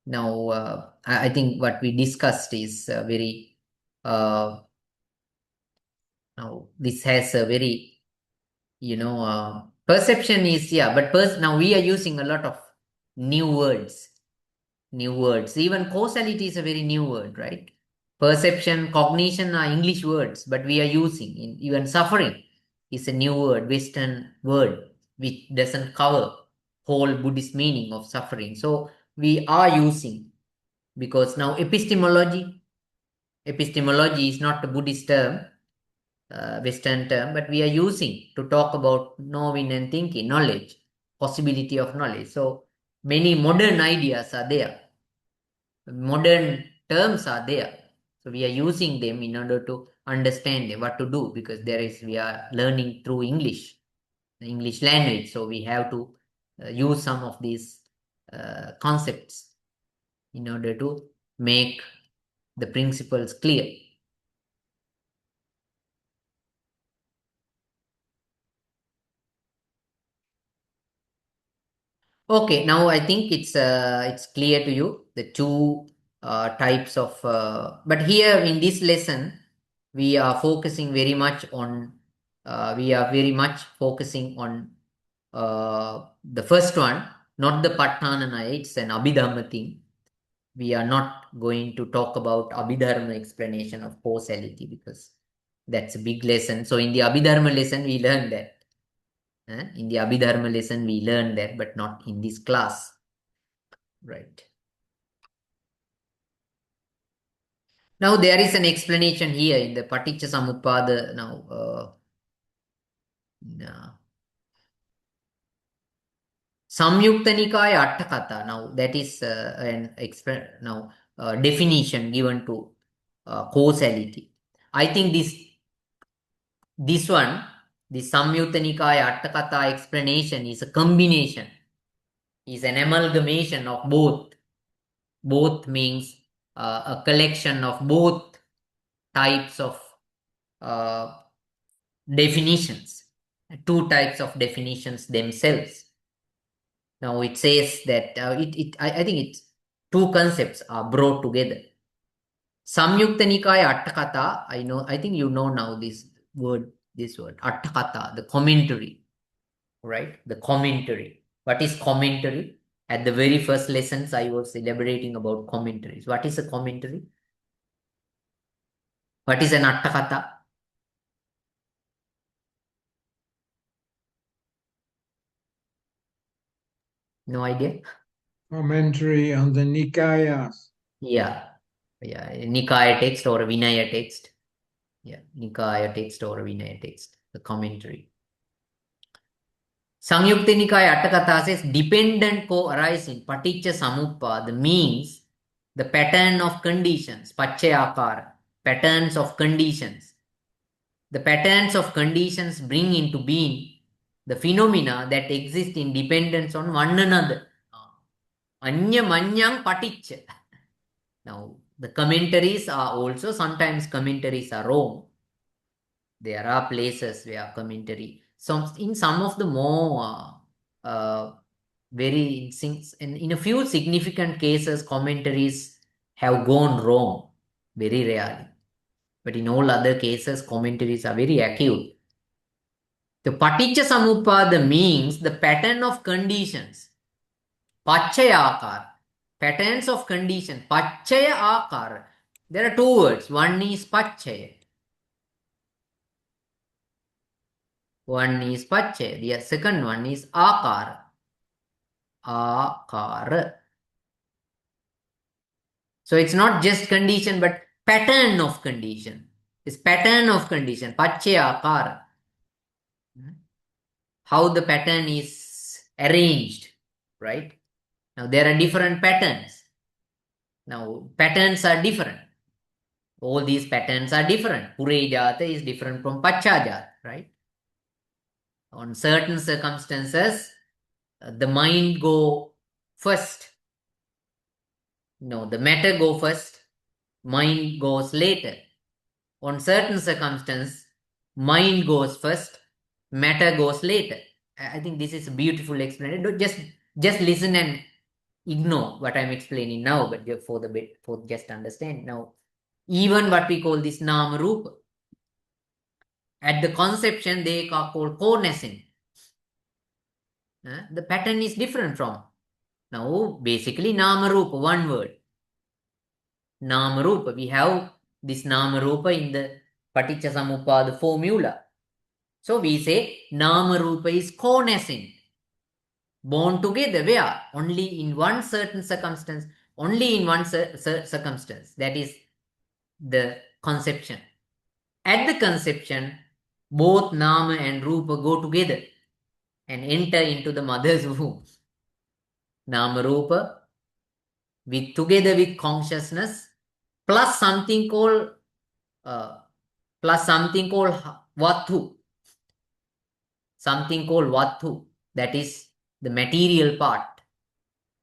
now I think what we discussed is very now this has a very perception is but now we are using a lot of new words. Even causality is a very new word, right? Perception, cognition are English words, but we are using even suffering is a new word, Western word, which doesn't cover whole Buddhist meaning of suffering. So we are using, because now epistemology is not a Buddhist term, Western term, but we are using to talk about knowing and thinking, knowledge, possibility of knowledge. So many modern ideas are there. Modern terms are there. So we are using them in order to understand what to do, because we are learning through English, the English language. So we have to use some of these concepts in order to make the principles clear. Okay, now I think it's clear to you the two types of. But here in this lesson, we are focusing very much on. We are very much focusing on the first one, not the Pattananaya. It's an Abhidhamma thing. We are not going to talk about Abhidharma explanation of causality because that's a big lesson. So in the Abhidharma lesson, we learn that. In the Abhidharma lesson, we learn that, but not in this class. Right. Now there is an explanation here in the Paticca Samuppada. Samyukta Nikaya Atthakatha. Now that is an definition given to causality. I think this one, the Samyukta Nikaya Atthakatha explanation is a combination, is an amalgamation of both. Both means a collection of both types of definitions, two types of definitions themselves. Now it says that I think it's two concepts are brought together. Samyukta Nikaya Atthakatha, I think you know now this word, Atthakatha, the commentary, right? The commentary. What is commentary? At the very first lessons, I was elaborating about commentaries. What is a commentary? What is an Atthakatha? No idea? Commentary on the Nikayas. Yeah. Nikaya text or Vinaya text. Yeah, Nikaya text or Vinaya text. The commentary. Samyukta Nikaya Atthakatha says dependent co-arising, Paticca Samuppada means the pattern of conditions, Pachayakara, patterns of conditions. The patterns of conditions bring into being the phenomena that exist in dependence on one another. Anya manyang paticca. Now, the commentaries are also, sometimes commentaries are wrong. There are places where commentary, in some of the more in a few significant cases, commentaries have gone wrong, very rarely. But in all other cases, commentaries are very accurate. The Paticca Samuppada means the pattern of conditions. Pachaya akar. Patterns of condition. Pachaya akar. There are two words. One is Pachaya. One is Pachaya. The second one is Akar. Akar. So it's not just condition, but pattern of condition. It's pattern of condition. Pachaya akar. How the pattern is arranged, right? Now there are different patterns. Now patterns are different. All these patterns are different. Purejata is different from Pachajata, right? On certain circumstances, the mind go first. No, the matter go first, mind goes later. On certain circumstances, mind goes first, matter goes later. I think this is a beautiful explanation. Don't just listen and ignore what I'm explaining now, but for just understand now. Even what we call this Nama Rupa, at the conception they are called co-nascent. The pattern is different from. Now basically Nama Rupa, one word. Nama Rupa. We have this Nama Rupa in the Paticca Samuppada formula. So we say Nama Rupa is co-nascent. Born together, where? Only in one certain circumstance. Only in one circumstance. That is the conception. At the conception, both Nama and Rupa go together and enter into the mother's womb. Nama Rupa together with consciousness plus something called Vattu. Something called Vattu. That is the material part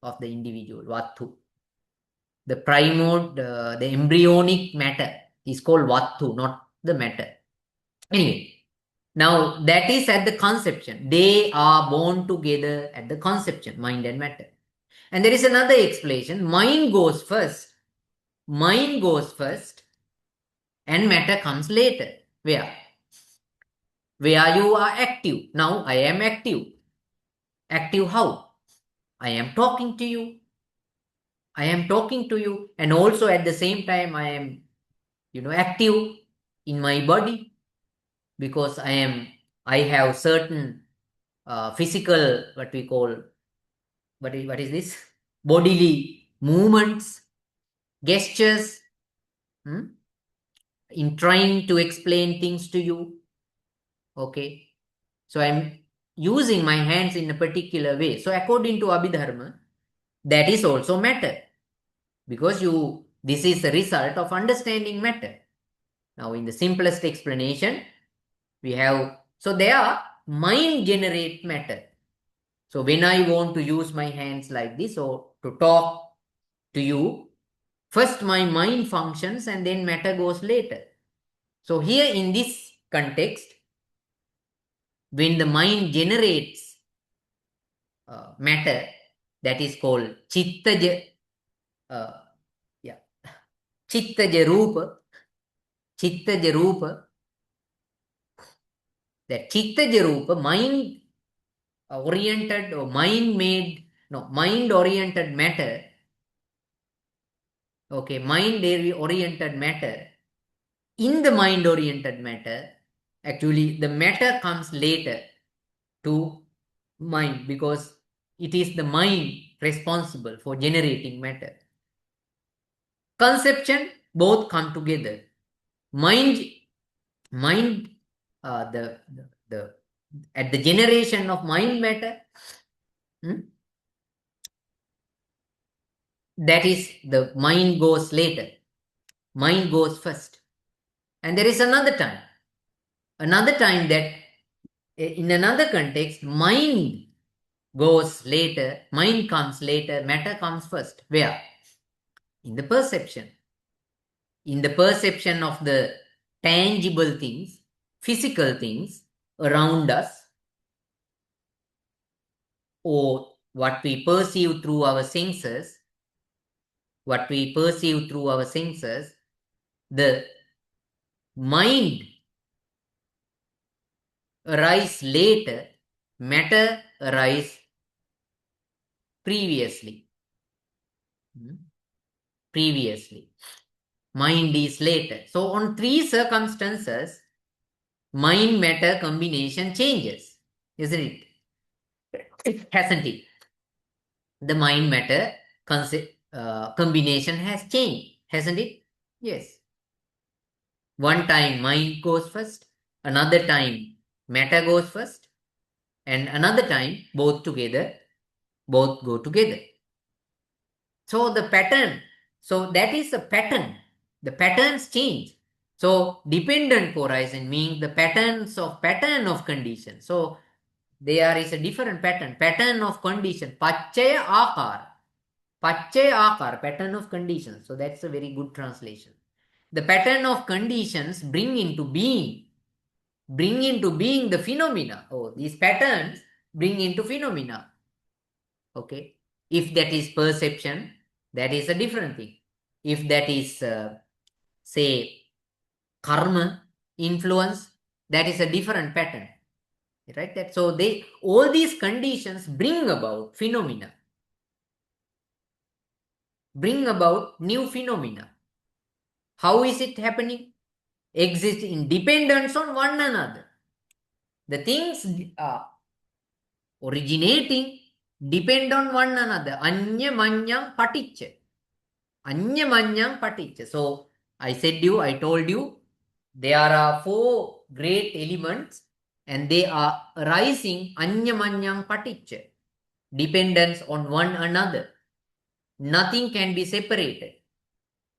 of the individual, Vattu. The the embryonic matter is called Vattu, not the matter. Anyway, Now, that is at the conception. They are born together at the conception, mind and matter. And there is another explanation. Mind goes first. Mind goes first and matter comes later. Where? Where you are active. Now, I am active. Active how? I am talking to you. I am talking to you. And also at the same time, I am, active in my body because I have certain physical, what we call, what is this? Bodily movements, gestures, in trying to explain things to you. Okay. So I'm using my hands in a particular way. So according to Abhidharma, that is also matter. Because this is the result of understanding matter. Now, in the simplest explanation, we have, so there, mind generate matter. So when I want to use my hands like this or to talk to you, first my mind functions and then matter goes later. So here in this context, when the mind generates matter, that is called chittaja, chittaja rupa, chittaja rupa. That chittaja rupa, mind oriented or mind oriented matter. Okay, mind oriented matter. In the mind oriented matter, actually the matter comes later to mind because it is the mind responsible for generating matter. Conception, both come together. Mind, the at the generation of mind matter, that is the mind goes later. Mind goes first. And there is another time that in another context, mind goes later, mind comes later, matter comes first. Where? In the perception. In the perception of the tangible things, physical things around us, or what we perceive through our senses, the mind arise later, matter arise previously. Mind is later. So on three circumstances, mind matter combination changes, isn't it? Hasn't it? The mind matter combination has changed, hasn't it? Yes. One time mind goes first, another time matter goes first, and another time both go together. So the pattern, so that is the pattern. The patterns change. So dependent co-arising means the pattern of condition. So there is a different pattern of condition. Pachaya akar, pattern of conditions. So that's a very good translation. The pattern of conditions bring into being the phenomena. Oh, these patterns bring into phenomena. Okay. If that is perception, that is a different thing. If that is, say, karma, influence, that is a different pattern. Right? So all these conditions bring about phenomena. Bring about new phenomena. How is it happening? Exist in dependence on one another. The things are originating depend on one another. Anya manyam paticca. Anya manyam paticca. So I told you, there are four great elements and they are arising anya manyam paticca. Dependence on one another. Nothing can be separated.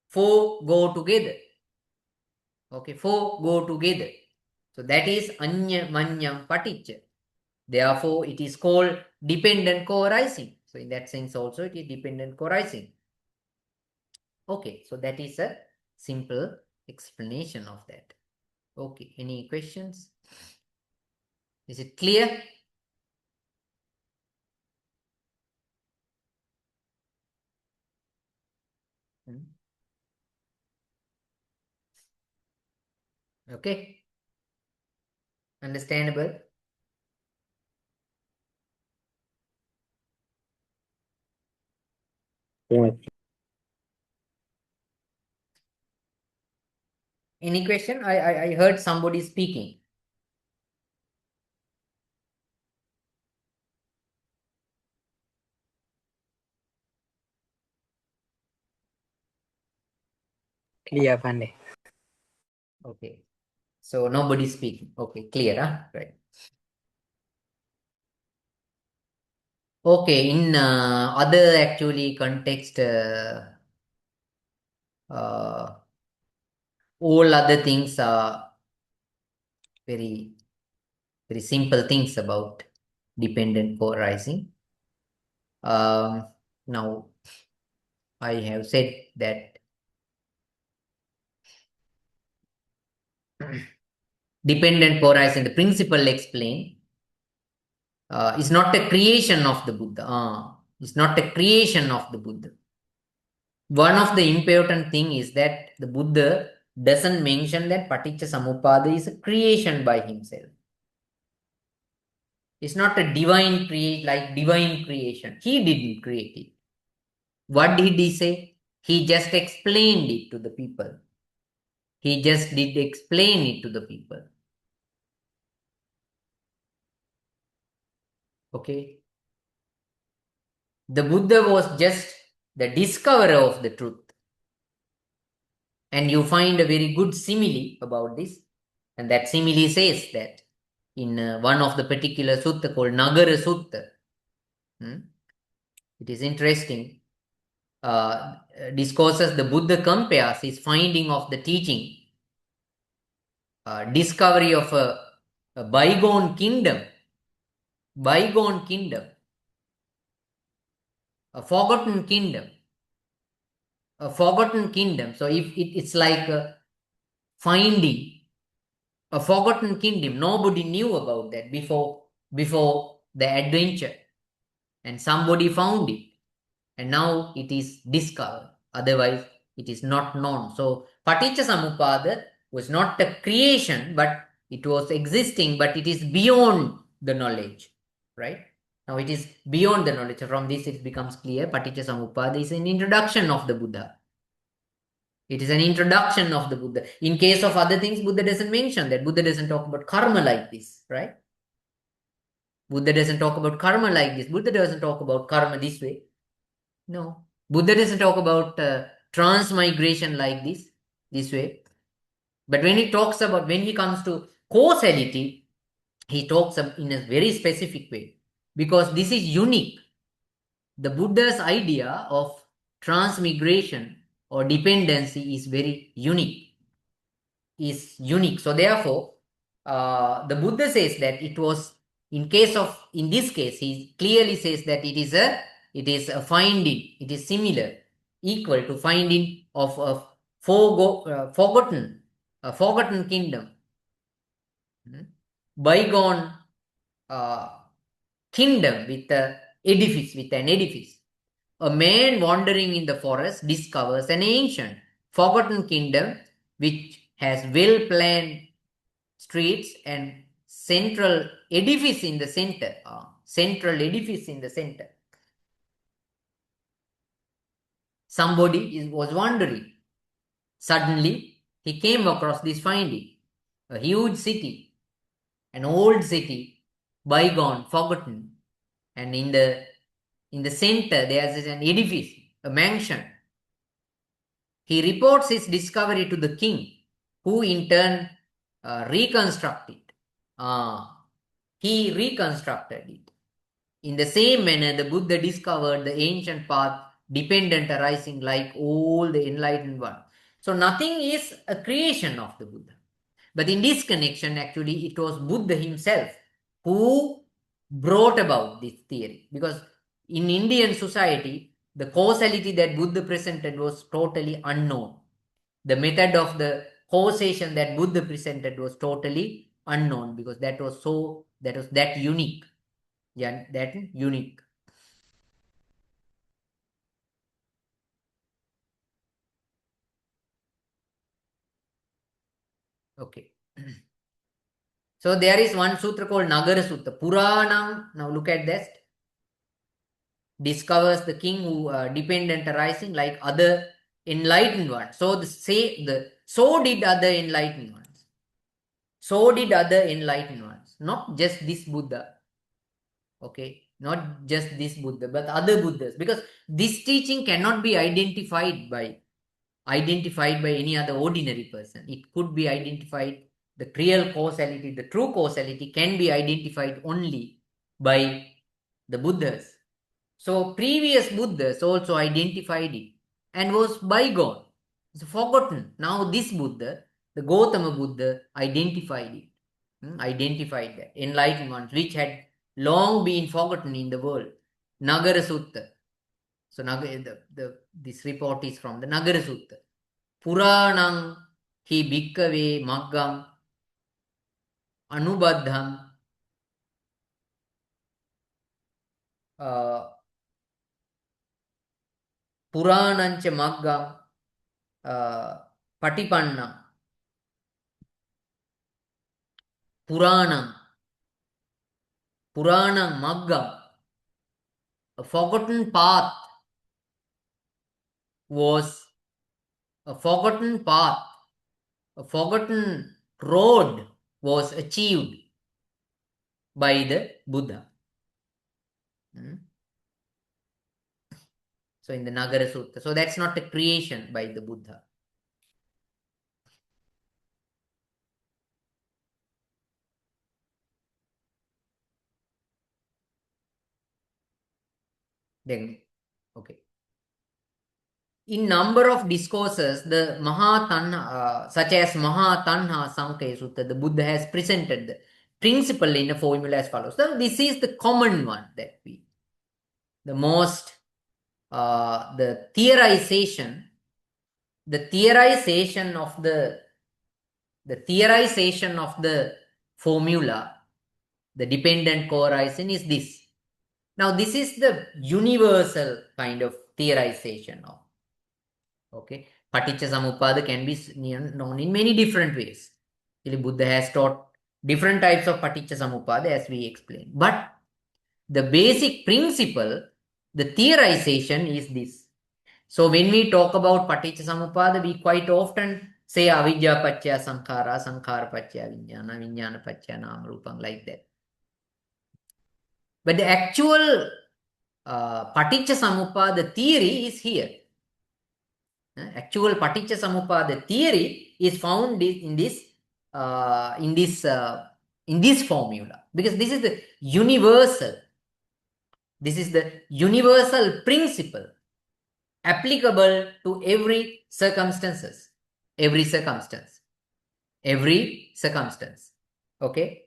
Four go together. Okay, four go together. So that is anya manyam paticca. Therefore, it is called dependent co-arising. So in that sense also it is dependent co-arising. Okay, so that is a simple explanation of that. Okay, any questions? Is it clear? Okay. Understandable? Yes. Any question? I heard somebody speaking. Clear, Pandey. Okay. So nobody speaking. Okay, clear, huh? Right. Okay, in other actually context, all other things are very, very simple things about dependent co-arising. Now, I have said that dependent co-arising, the principle explained, is not a creation of the Buddha. It's not a creation of the Buddha. One of the important thing is that the Buddha doesn't mention that Paticca Samuppada is a creation by himself. It's not a divine divine creation. He didn't create it. What did he say? He just explained it to the people. He just did explain it to the people. Okay. The Buddha was just the discoverer of the truth. And you find a very good simile about this. And that simile says that in one of the particular sutta called Nagara Sutta. It is interesting. Discourses the Buddha compares his finding of the teaching, discovery of a bygone kingdom, a forgotten kingdom, a forgotten kingdom. So if it's like finding a forgotten kingdom, nobody knew about that before the adventure, and somebody found it, and now it is discovered. Otherwise, it is not known. So Paticca Samuppada was not a creation, but it was existing, but it is beyond the knowledge, right? Now it is beyond the knowledge. From this, it becomes clear Paticca Samuppada is an introduction of the Buddha. It is an introduction of the Buddha. In case of other things, Buddha doesn't mention that. Buddha doesn't talk about karma like this, right? Buddha doesn't talk about karma like this. Buddha doesn't talk about karma this way. No. Buddha doesn't talk about transmigration like this way. But when he comes to causality, he talks in a very specific way, because this is unique. The Buddha's idea of transmigration or dependency is very unique. So therefore, the Buddha says that it was in this case, he clearly says that it is a finding, it is similar, equal to finding of a forgotten kingdom, bygone kingdom with an edifice. A man wandering in the forest discovers an ancient, forgotten kingdom which has well-planned streets and central edifice in the center. Somebody was wandering. Suddenly, he came across this finding. A huge city, an old city, bygone, forgotten. And in the center, there is an edifice, a mansion. He reports his discovery to the king, who in turn reconstructed it. He reconstructed it. In the same manner, the Buddha discovered the ancient path, dependent arising like all the enlightened one. So nothing is a creation of the Buddha. But in this connection, actually, it was Buddha himself who brought about this theory. Because in Indian society, the causality that Buddha presented was totally unknown. The method of the causation that Buddha presented was totally unknown, because that was so That was that unique. Yeah, that unique. Okay. So there is one sutra called Nagara Sutta. Puranam, now look at that. Discovers the king who dependent arising like other enlightened ones. So so did other enlightened ones. So did other enlightened ones. Not just this Buddha. Okay. Not just this Buddha, but other Buddhas. Because this teaching cannot be identified by any other ordinary person. It could be identified, the real causality, the true causality can be identified only by the Buddhas. So previous Buddhas also identified it and was bygone. It's forgotten. Now this Buddha, the Gautama Buddha, identified it. Identified that enlightened ones which had long been forgotten in the world. Nagara Sutta. So this report is from the Nagara Sutta. Puranang hi bhikkave maggam anubaddham puranancha maggam patipanna puranam maggam, a forgotten path was a forgotten path, a forgotten road was achieved by the Buddha. So in the Nagara Sutta. So that's not a creation by the Buddha. Then, okay. In number of discourses, the Mahatanha, such as Mahatanha Sankhya Sutta, the Buddha has presented the principle in a formula as follows. So this is the common one that the most, the theorization of the formula, the dependent co-arising is this. Now this is the universal kind of theorization of, okay, Paticca Samuppada can be known in many different ways. Buddha has taught different types of Paticca Samuppada as we explained. But the basic principle, the theorization is this. So when we talk about Paticca Samuppada, we quite often say avidya paccaya sankhara, sankhara paccaya vijnana, vijnana paccaya nama rupam, like that. But the actual Paticca Samuppada theory is here. Actual Paticca Samuppada theory is found in this formula, because this is the universal. This is the universal principle applicable to every circumstance. Okay.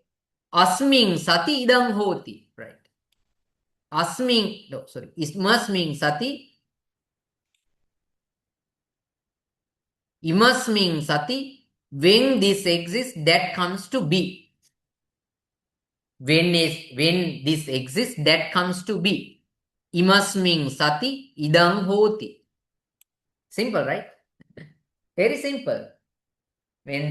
Asming sati idam hoti. Right. Imasming sati. Imasming sati, when this exists, that comes to be. When this exists, that comes to be. Imasming sati idam hoti. Simple, right? Very simple. When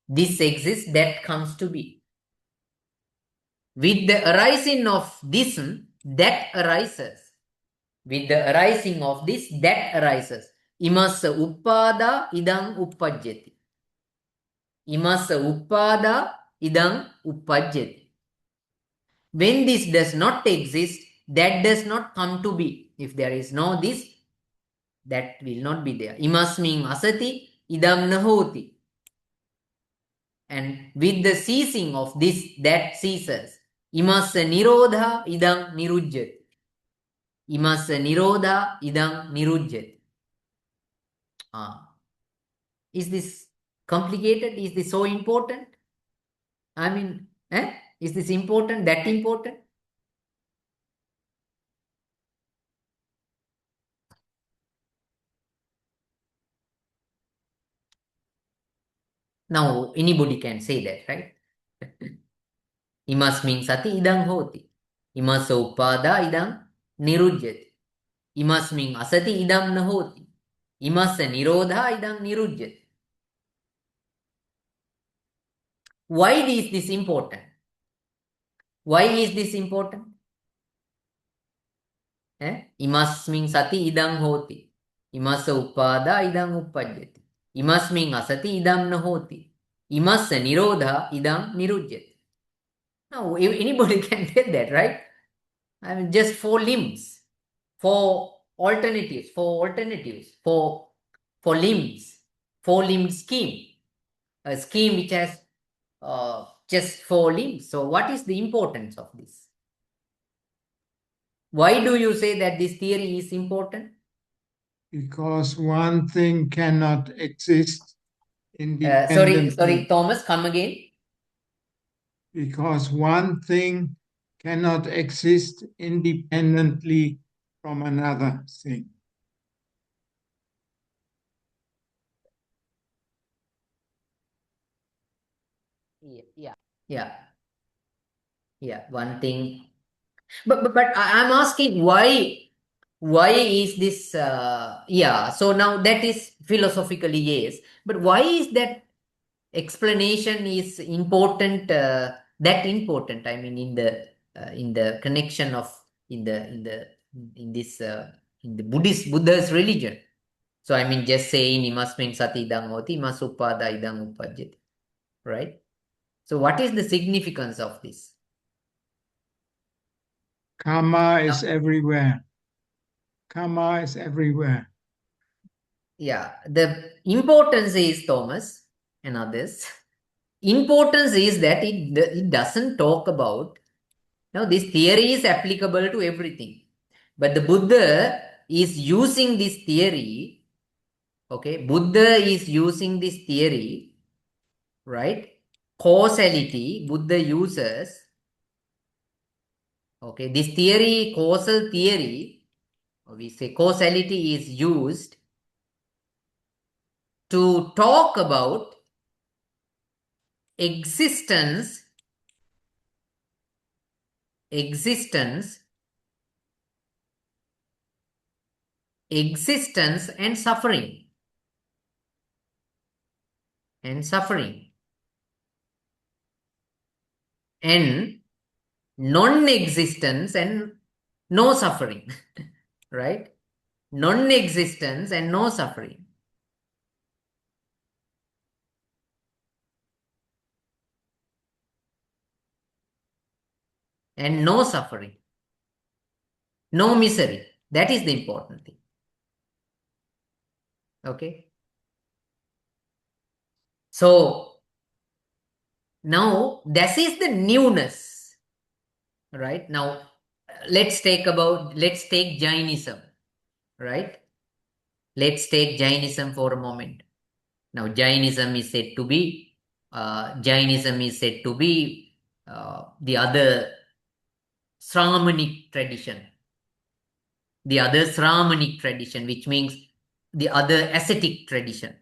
this exists, that comes to be. With the arising of this, that arises. With the arising of this, that arises. Imassa uppada idam uppajjati. Imassa uppada idam uppajjati. When this does not exist, that does not come to be. If there is no this, that will not be there. Imasming asati idam nahoti. And with the ceasing of this, that ceases. Imassa nirodha idam nirujjati. Imassa nirodha idam nirujjati. Is this complicated? Is this so important? I mean, is this important? That important? Now, anybody can say that, right? Imasmin sati idang hoti. Imasa upada idang nirujyati. Imasmin asati idam na hoti. Imasa nirodha idang nirujyati. Why is this important? Why is this important? Imasmin sati idang hoti. Imasa upada idang uppajyati. Imasmin asati idam na hoti. Imasa nirodha idang nirujyati. Now, anybody can get that, right? I mean, just four limbs, four alternatives, for limbs, four-limbed scheme, a scheme which has just four limbs. So, what is the importance of this? Why do you say that this theory is important? Because one thing cannot exist independently. Sorry, Thomas, come again. Because one thing cannot exist independently from another thing. Yeah. One thing, but I'm asking why is this? So now that is philosophically yes, but why is that explanation is important? That important? I mean, in the connection of in this in the Buddha's religion. So I mean, just saying imasmin sati idang hoti, imas upada idang uppajjati, right? So what is the significance of this? Karma is everywhere. Karma is everywhere. Yeah, the importance is, Thomas and others, importance is that it doesn't talk about, now this theory is applicable to everything, but the Buddha is using this theory, okay, Buddha is using this theory, right? Causality, Buddha uses, okay, this theory, causal theory, or we say causality is used to talk about existence and suffering and non-existence and no suffering, right? Non-existence and no suffering. And no suffering, no misery. That is the important thing. Okay. So now this is the newness, right? Now let's take Jainism, right? Let's take Jainism for a moment. Now Jainism is said to be the other Sramanic tradition. Which means the other ascetic tradition.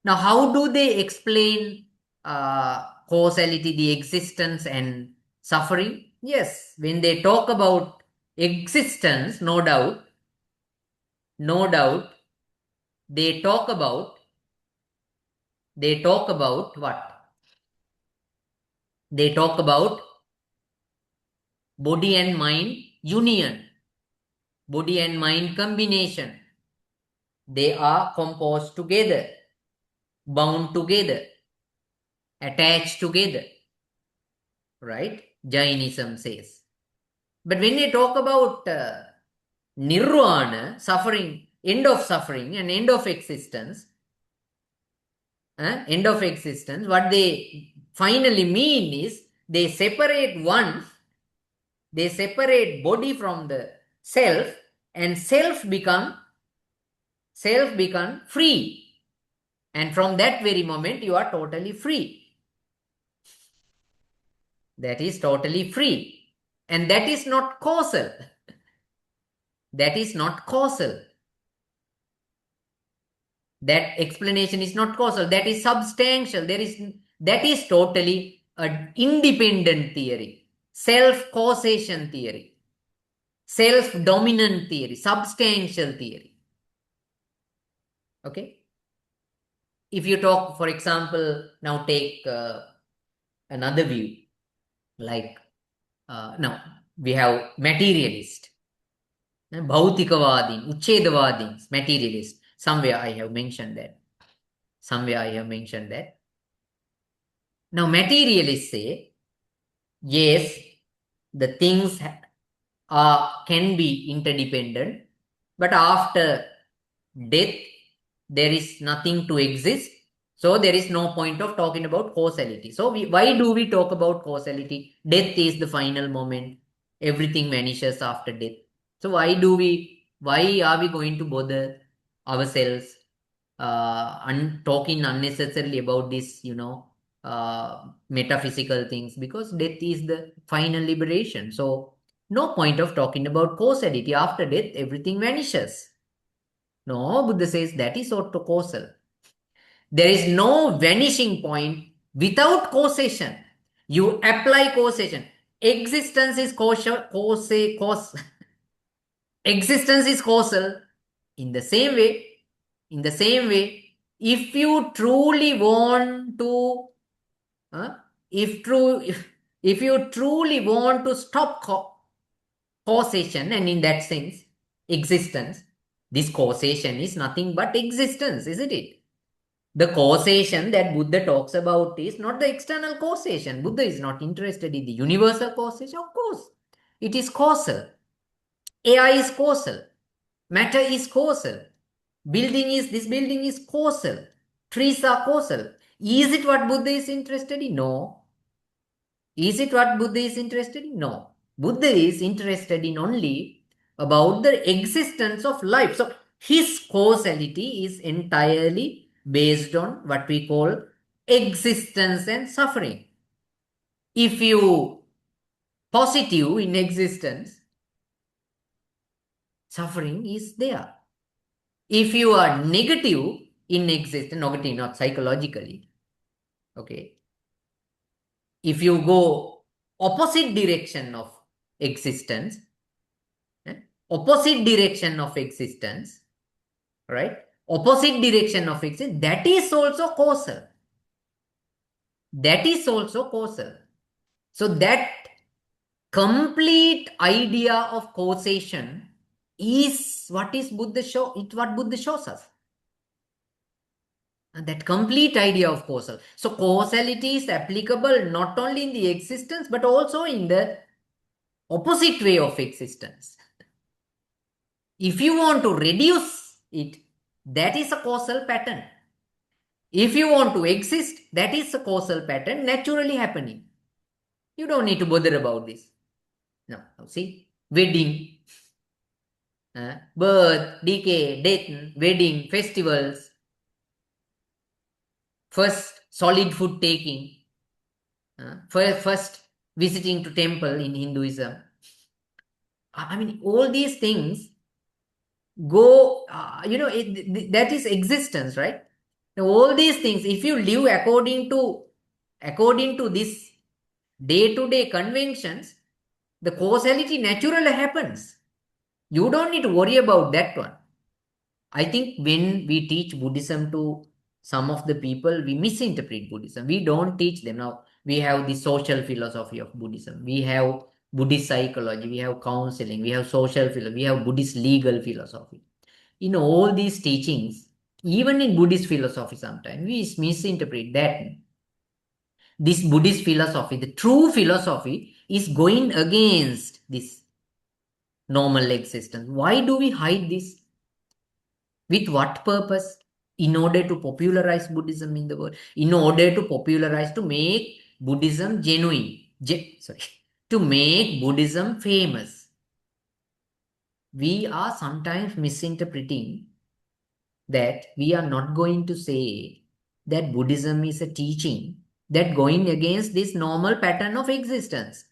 Now, how do they explain causality, the existence and suffering? Yes, when they talk about existence, no doubt, they talk about what? They talk about body and mind union, body and mind combination. They are composed together, bound together, attached together, right? Jainism says. But when they talk about nirvana, suffering, end of suffering and end of existence, what they finally mean is they separate body from the self, and self become free. And from that very moment, you are totally free. That is totally free. And that is not causal. That is not causal. That explanation is not causal. That is substantial. That is totally an independent theory, self-causation theory, self-dominant theory, substantial theory. Okay. If you talk, for example, now take another view, like now we have materialist, Bhautikavadin, Uchedavadins, materialist. Somewhere I have mentioned that. Now materialists say, yes, the things can be interdependent, but after death, there is nothing to exist. So there is no point of talking about causality. So why do we talk about causality? Death is the final moment. Everything vanishes after death. So why are we going to bother ourselves talking unnecessarily about this, metaphysical things? Because death is the final liberation. So no point of talking about causality. After death, everything vanishes. No, Buddha says that is auto-causal. There is no vanishing point without causation. You apply causation. Existence is causal. Existence is causal. In the same way, if you truly want to, if you truly want to stop causation, and in that sense, existence, this causation is nothing but existence, isn't it? The causation that Buddha talks about is not the external causation. Buddha is not interested in the universal causation. Of course, it is causal. AI is causal. Matter is causal. This building is causal. Trees are causal. Is it what Buddha is interested in? No. Is it what Buddha is interested in? No. Buddha is interested in only about the existence of life. So his causality is entirely based on what we call existence and suffering. If you positive in existence, suffering is there. If you are negative in existence, negative not psychologically, okay, if you go opposite direction of existence, opposite direction of existence, right? Opposite direction of existence, that is also causal. That is also causal. So that complete idea of causation is what Buddha shows us. And that complete idea of causal. So causality is applicable not only in the existence, but also in the opposite way of existence. If you want to reduce it, that is a causal pattern. If you want to exist, that is a causal pattern naturally happening. You don't need to bother about this. Now, see, wedding, birth, decay, death, wedding, festivals, first solid food taking, first visiting to temple in Hinduism. I mean, all these things go, that is existence, right? Now, all these things, if you live according to this day-to-day conventions, the causality naturally happens. You don't need to worry about that one. I think when we teach Buddhism to some of the people, we misinterpret Buddhism. We don't teach them. Now, we have the social philosophy of Buddhism. We have Buddhist psychology. We have counseling. We have social philosophy. We have Buddhist legal philosophy. In all these teachings, even in Buddhist philosophy sometimes, we misinterpret that. This Buddhist philosophy, the true philosophy, is going against this normal existence. Why do we hide this? With what purpose? In order to popularize Buddhism in the world. In order to popularize, to make Buddhism genuine. To make Buddhism famous. We are sometimes misinterpreting that we are not going to say that Buddhism is a teaching that going against this normal pattern of existence.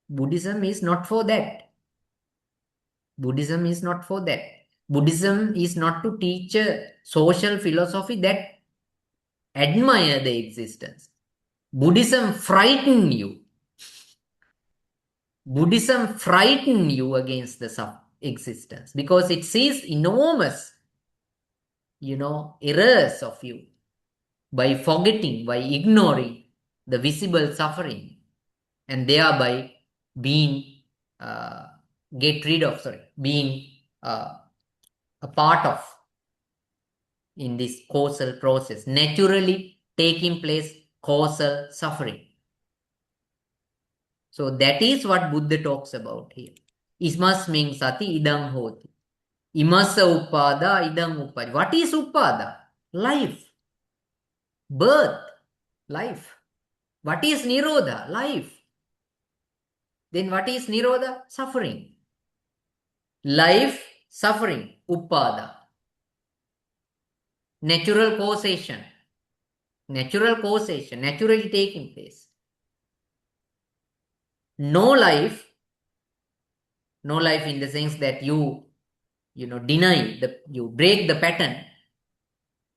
Buddhism is not for that. Buddhism is not for that. Buddhism is not to teach a social philosophy that admire the existence. Buddhism frighten you. Buddhism frighten you against the existence because it sees enormous, errors of you by forgetting, by ignoring the visible suffering, and thereby being being a part of in this causal process, naturally taking place causal suffering. So that is what Buddha talks about here. Ismasming sati idam hoti. Imasa upada idam upadi. What is upada? Life. Birth. Life. What is nirodha? Life. Then what is nirodha? Suffering. Life, suffering, upada. Natural causation. Natural causation, naturally taking place. No life in the sense that you deny, you break the pattern.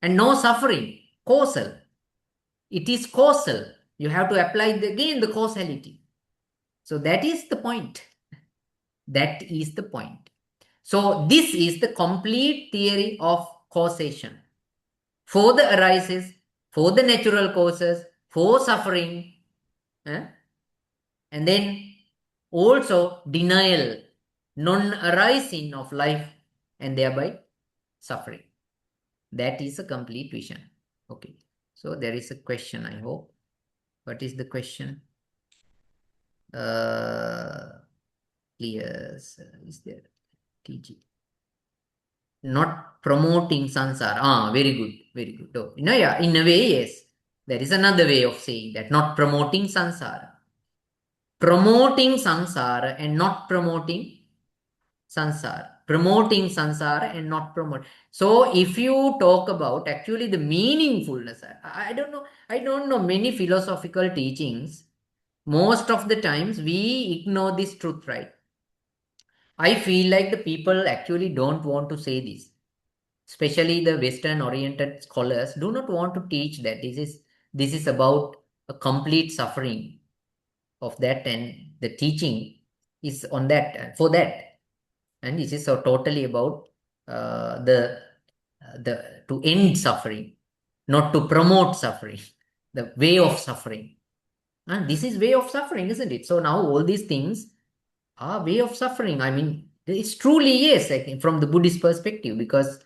And no suffering, causal. It is causal. You have to apply again the causality. So that is the point. That is the point. So this is the complete theory of causation. For the arises, for the natural causes, for suffering, and then also denial, non-arising of life, and thereby suffering. That is a complete vision. Okay. So there is a question, I hope. What is the question? Yes, is there? TG. Not promoting samsara. Very good. Very good. Oh, in a way, yes. There is another way of saying that. Not promoting samsara. Promoting samsara and not promoting sansara. Promoting sansara and not promote. So if you talk about actually the meaningfulness, I don't know many philosophical teachings. Most of the times we ignore this truth, right? I feel like the people actually don't want to say this. Especially the Western oriented scholars do not want to teach that this is about a complete suffering of that, and the teaching is on that for that. And this is so totally about the to end suffering, not to promote suffering, the way of suffering. And this is way of suffering, isn't it? So now all these things are way of suffering. I mean, it's truly yes, I think, from the Buddhist perspective, because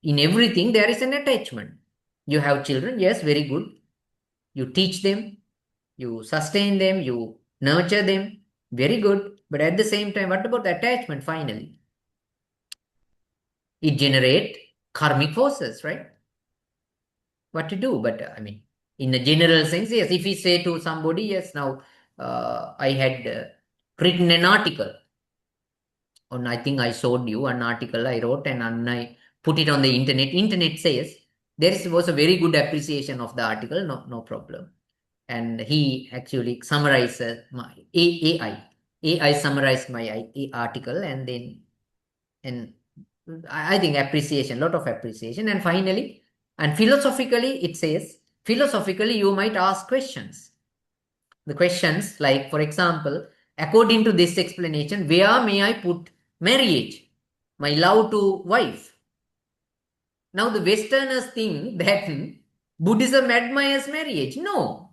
in everything there is an attachment. You have children, yes, very good. You teach them, you sustain them, you nurture them, very good. But at the same time, what about the attachment finally? It generates karmic forces, right? What to do? But I mean, in a general sense, yes, if we say to somebody, yes, now I had written an article, and I think I showed you an article I wrote, and I put it on the internet. Internet says was a very good appreciation of the article, no problem. And he actually summarized my AI summarized my article, and then I think appreciation, lot of appreciation. And finally, and philosophically, it says, philosophically, you might ask questions. The questions like, for example, according to this explanation, where may I put marriage, my love to wife? Now the Westerners think that Buddhism admires marriage. No.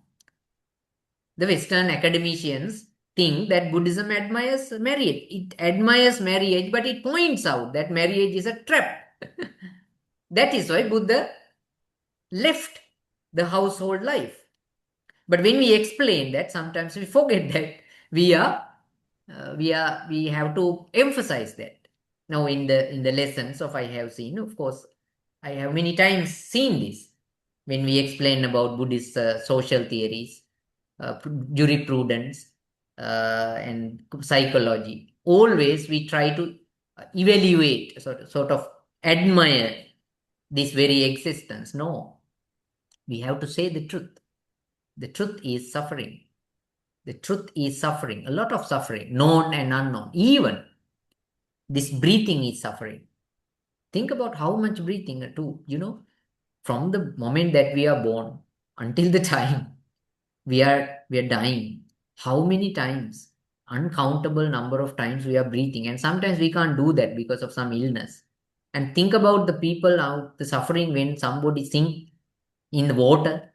The Western academicians think that Buddhism admires marriage. It admires marriage, but it points out that marriage is a trap. That is why Buddha left the household life. But when we explain that, sometimes we forget that we have to emphasize that. Now in the lessons I have seen, of course, I have many times seen this when we explain about Buddhist social theories, jurisprudence, and psychology. Always we try to evaluate, sort of admire this very existence. No, we have to say the truth. The truth is suffering. The truth is suffering, a lot of suffering, known and unknown. Even this breathing is suffering. Think about how much breathing too, from the moment that we are born until the time we are dying, how many times, uncountable number of times we are breathing, and sometimes we can't do that because of some illness. And think about the people out, the suffering when somebody sink in the water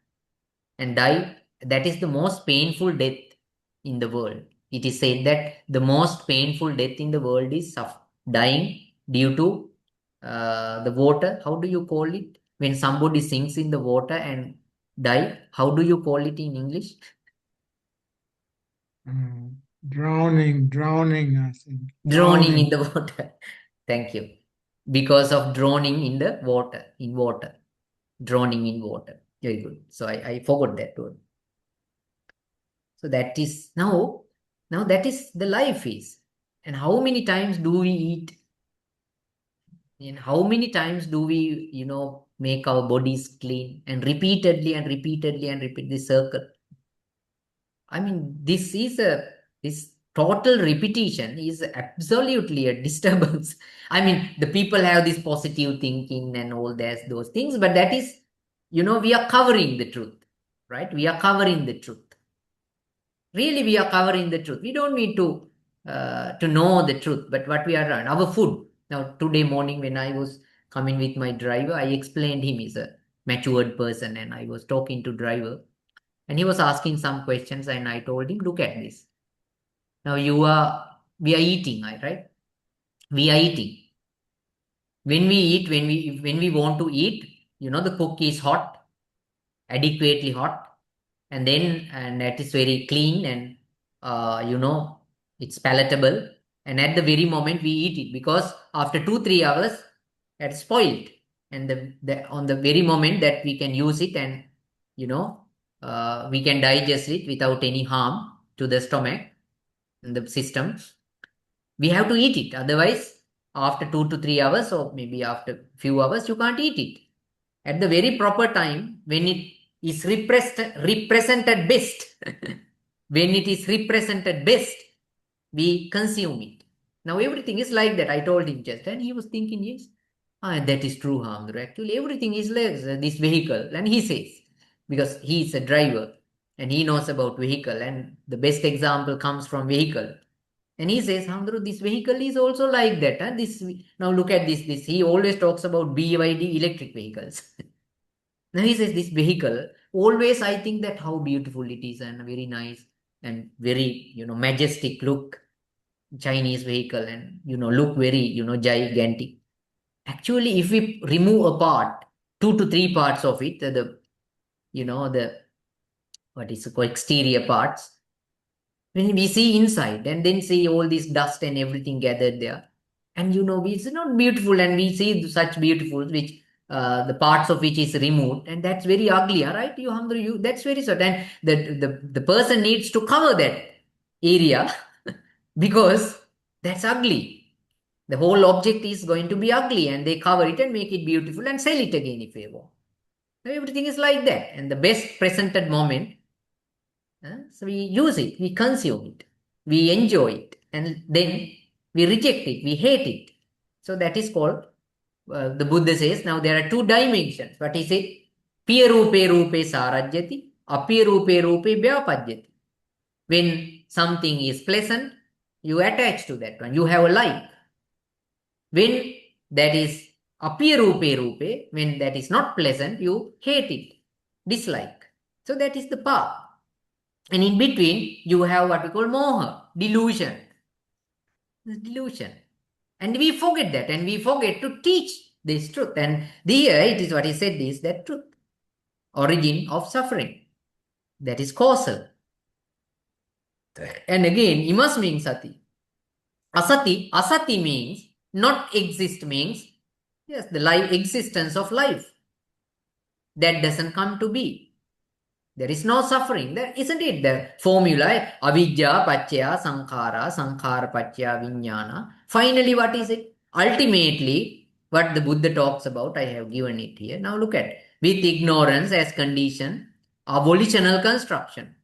and die. That is the most painful death in the world. It is said that the most painful death in the world is dying due to the water. How do you call it? When somebody sinks in the water and die, how do you call it in English? Drowning, I think. Drowning in the water. Thank you. Because of drowning in the water, drowning in water. Very good. So I forgot that word. So that is now that is the life is. And how many times do we eat? And how many times do we, make our bodies clean, and repeatedly and repeatedly and repeat this circle? I mean, this total repetition is absolutely a disturbance. I mean, the people have this positive thinking and all those things, but that is, we are covering the truth, right? We are covering the truth. Really, we are covering the truth. We don't need to know the truth, but what we are on our food. Now, today morning when I was coming with my driver, I explained him. He's a matured person, and I was talking to driver. And he was asking some questions, and I told him, look at this. Now we are eating, right? We are eating. When we want to eat, the cook is hot, adequately hot, and that is very clean, and it's palatable. And at the very moment we eat it, because after 2-3 hours, it's spoiled. And on the very moment that we can use it, and we can digest it without any harm to the stomach and the system, we have to eat it. Otherwise, after 2 to 3 hours, or maybe after few hours, you can't eat it. At the very proper time, when it is represented best, when it is represented best, we consume it. Now everything is like that. I told him just, and he was thinking, yes, that is true, Hamdru. Actually, everything is like this vehicle. And he says, because he is a driver and he knows about vehicle, and the best example comes from vehicle. And he says, Hamdru, this vehicle is also like that. Huh? Now look at this. He always talks about BYD electric vehicles. Now he says, this vehicle, always I think that how beautiful it is, and very nice and very, majestic look, Chinese vehicle, and, look very, gigantic. Actually, if we remove a part, 2 to 3 parts of it, the what is it called, exterior parts, when we see inside and then see all this dust and everything gathered there, and it's not beautiful, and we see such beautiful which the parts of which is removed, and that's very ugly, right? That's very sad, and the person needs to cover that area because that's ugly. The whole object is going to be ugly, and they cover it and make it beautiful and sell it again if they want. Everything is like that, and the best presented moment. So we use it, we consume it, we enjoy it, and then we reject it, we hate it. So that is called, the Buddha says, now there are 2 dimensions. What is it? Piya rupe rupe sarajyati, apiya rupe rupe vyapajyati. When something is pleasant, you attach to that one, you have a like. When that is apiya rupe rupe, when that is not pleasant, you hate it, dislike. So that is the path. And in between, you have what we call moha, delusion. Delusion. And we forget that, and we forget to teach this truth. And here it is what he said is that truth. Origin of suffering. That is causal. And again, imas means sati. Asati means not exist, means, yes, the life, existence of life. That doesn't come to be. There is no suffering. There isn't it. The formula, avidya paccaya sankhara, sankhara paccaya vijnana. Finally, what is it? Ultimately, what the Buddha talks about, I have given it here. Now look at, with ignorance as condition, a volitional construction.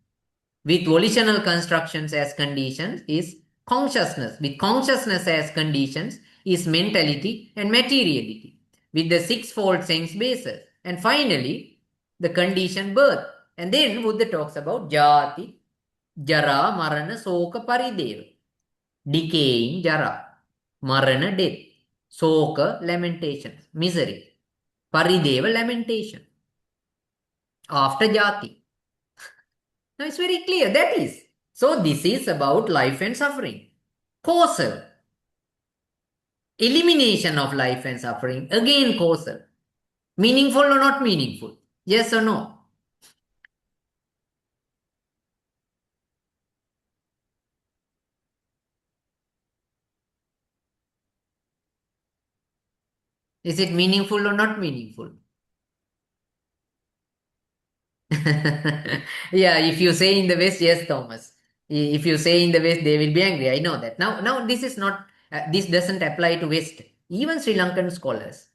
With volitional constructions as conditions is consciousness. With consciousness as conditions is mentality and materiality with the sixfold sense basis. And finally, the conditioned birth. And then Buddha talks about jati, jara, marana, soka, parideva. Decaying, jara, marana, death, soka, lamentation, misery, parideva, lamentation. After jati. Now it's very clear, that is. So this is about life and suffering. Causal. Elimination of life and suffering, again causal. Meaningful or not meaningful? Yes or no? Is it meaningful or not meaningful? Yeah, if you say in the West, yes, Thomas. If you say in the West, they will be angry. I know that. Now this is not. This doesn't apply to West. Even Sri Lankan scholars.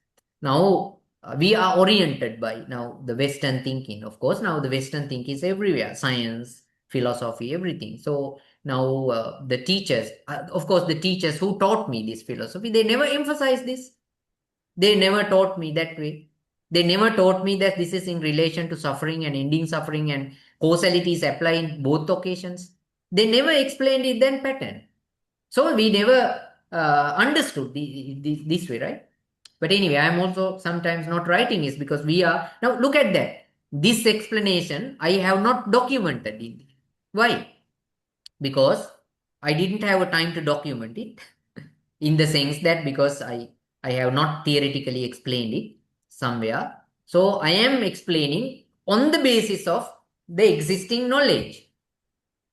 Now we are oriented by now the Western thinking. Of course, now the Western thinking is everywhere. Science, philosophy, everything. So now the teachers, of course, the teachers who taught me this philosophy, they never emphasize this. They never taught me that way. They never taught me that this is in relation to suffering and ending suffering and causalities apply in both occasions. They never explained it then pattern. So we never understood this way, right? But anyway, I'm also sometimes not writing is because we are now look at that. This explanation I have not documented it. Why? Because I didn't have a time to document it in the sense that because I have not theoretically explained it somewhere. So I am explaining on the basis of the existing knowledge.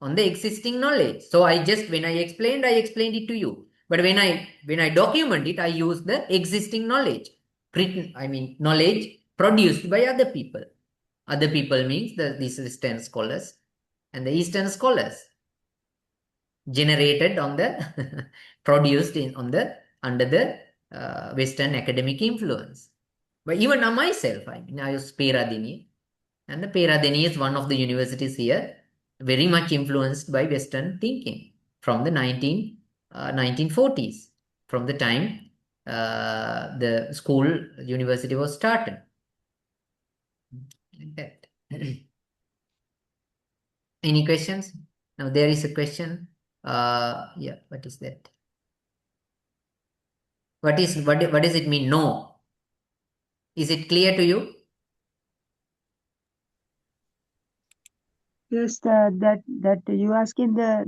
On the existing knowledge. So I just when I explained it to you. But when I document it, I use the existing knowledge. Knowledge produced by other people. Other people means these Eastern scholars and the Eastern scholars generated on the produced in on the under the Western academic influence. But even myself, I was Peradini, and the Peradini is one of the universities here, very much influenced by Western thinking from the 1940s, from the time the school university was started. Like that. Any questions? Now there is a question. Yeah, what is that? What does it mean? No. Is it clear to you? Yes, that you asking the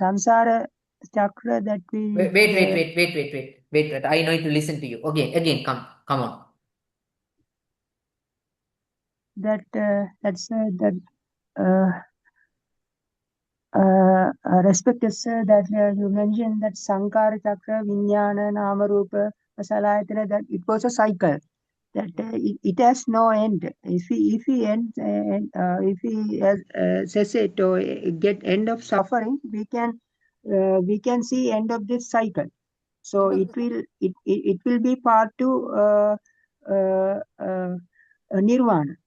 samsara chakra that we Wait. I need to listen to you. Again, come on. Respected sir, that you mentioned that Sankara Chakra, Vijnana, Nama Rupa, Salayatana, that it was a cycle, that it has no end. If we end, if we cess it or get end of suffering, we can see end of this cycle. So it will be part to nirvana,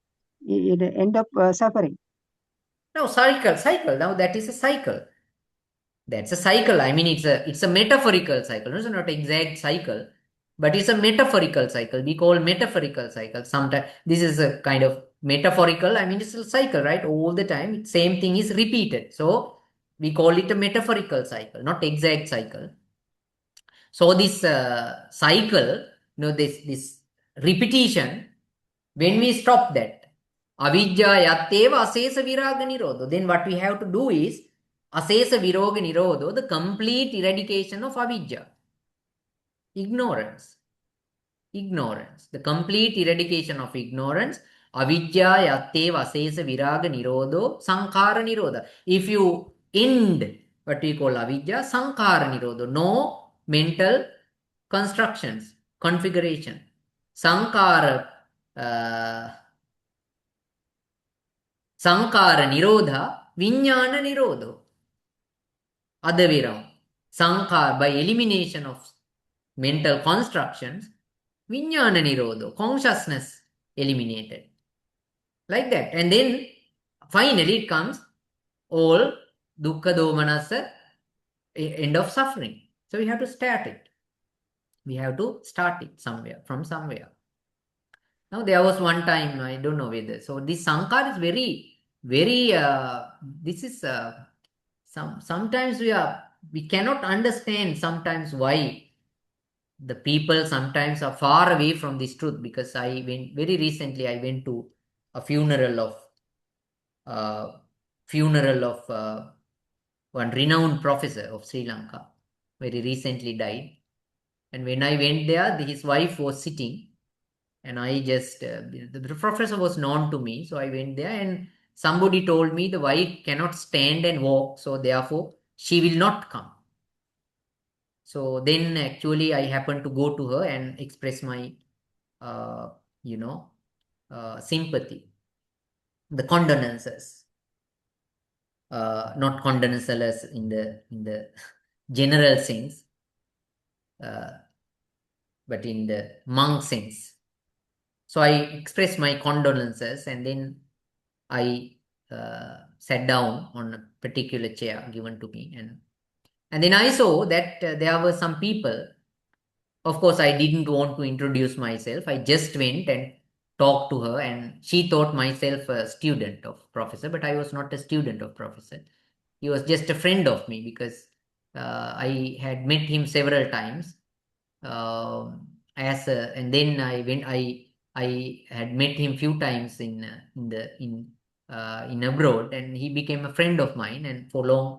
the end of suffering. No, cycle. Now that is a cycle. That's a cycle. It's a metaphorical cycle. It's not exact cycle, but it's a metaphorical cycle. We call metaphorical cycle. Sometimes this is a kind of metaphorical. It's a cycle, right? All the time, same thing is repeated. So we call it a metaphorical cycle, not exact cycle. So this cycle, this repetition, when we stop that, avidya yatteva asesa viraga nirodho, then what we have to do is asesa viroga nirodho, the complete eradication of avidya. Ignorance. The complete eradication of ignorance. Avidya yatteva asesa viraga nirodho, sankara nirodha. If you end what we call avidya, sankara nirodho, no mental constructions, configuration. Sankara nirodha, vijnana nirodho. Other way around. Sankara, by elimination of mental constructions, vijnana nirodho, consciousness eliminated. Like that. And then finally it comes all dukkha domanassa, end of suffering. So we have to start it. We have to start it somewhere, from somewhere. Now there was one time, I don't know whether, so this Sankar is very, very, this is, sometimes we cannot understand sometimes why the people sometimes are far away from this truth, because very recently I went to a funeral of one renowned professor of Sri Lanka, very recently died. And when I went there, his wife was sitting, and I just, the professor was known to me, so I went there, and somebody told me the wife cannot stand and walk, so therefore she will not come. So then actually I happened to go to her and express my, sympathy, the condolences, not condolences in the general sense, but in the monk sense. So I expressed my condolences, and then I sat down on a particular chair given to me, and then I saw that there were some people. Of course, I didn't want to introduce myself. I just went and talked to her, and she thought myself a student of professor, but I was not a student of professor. He was just a friend of me, because I had met him several times. And then I had met him few times in abroad, and he became a friend of mine. And for a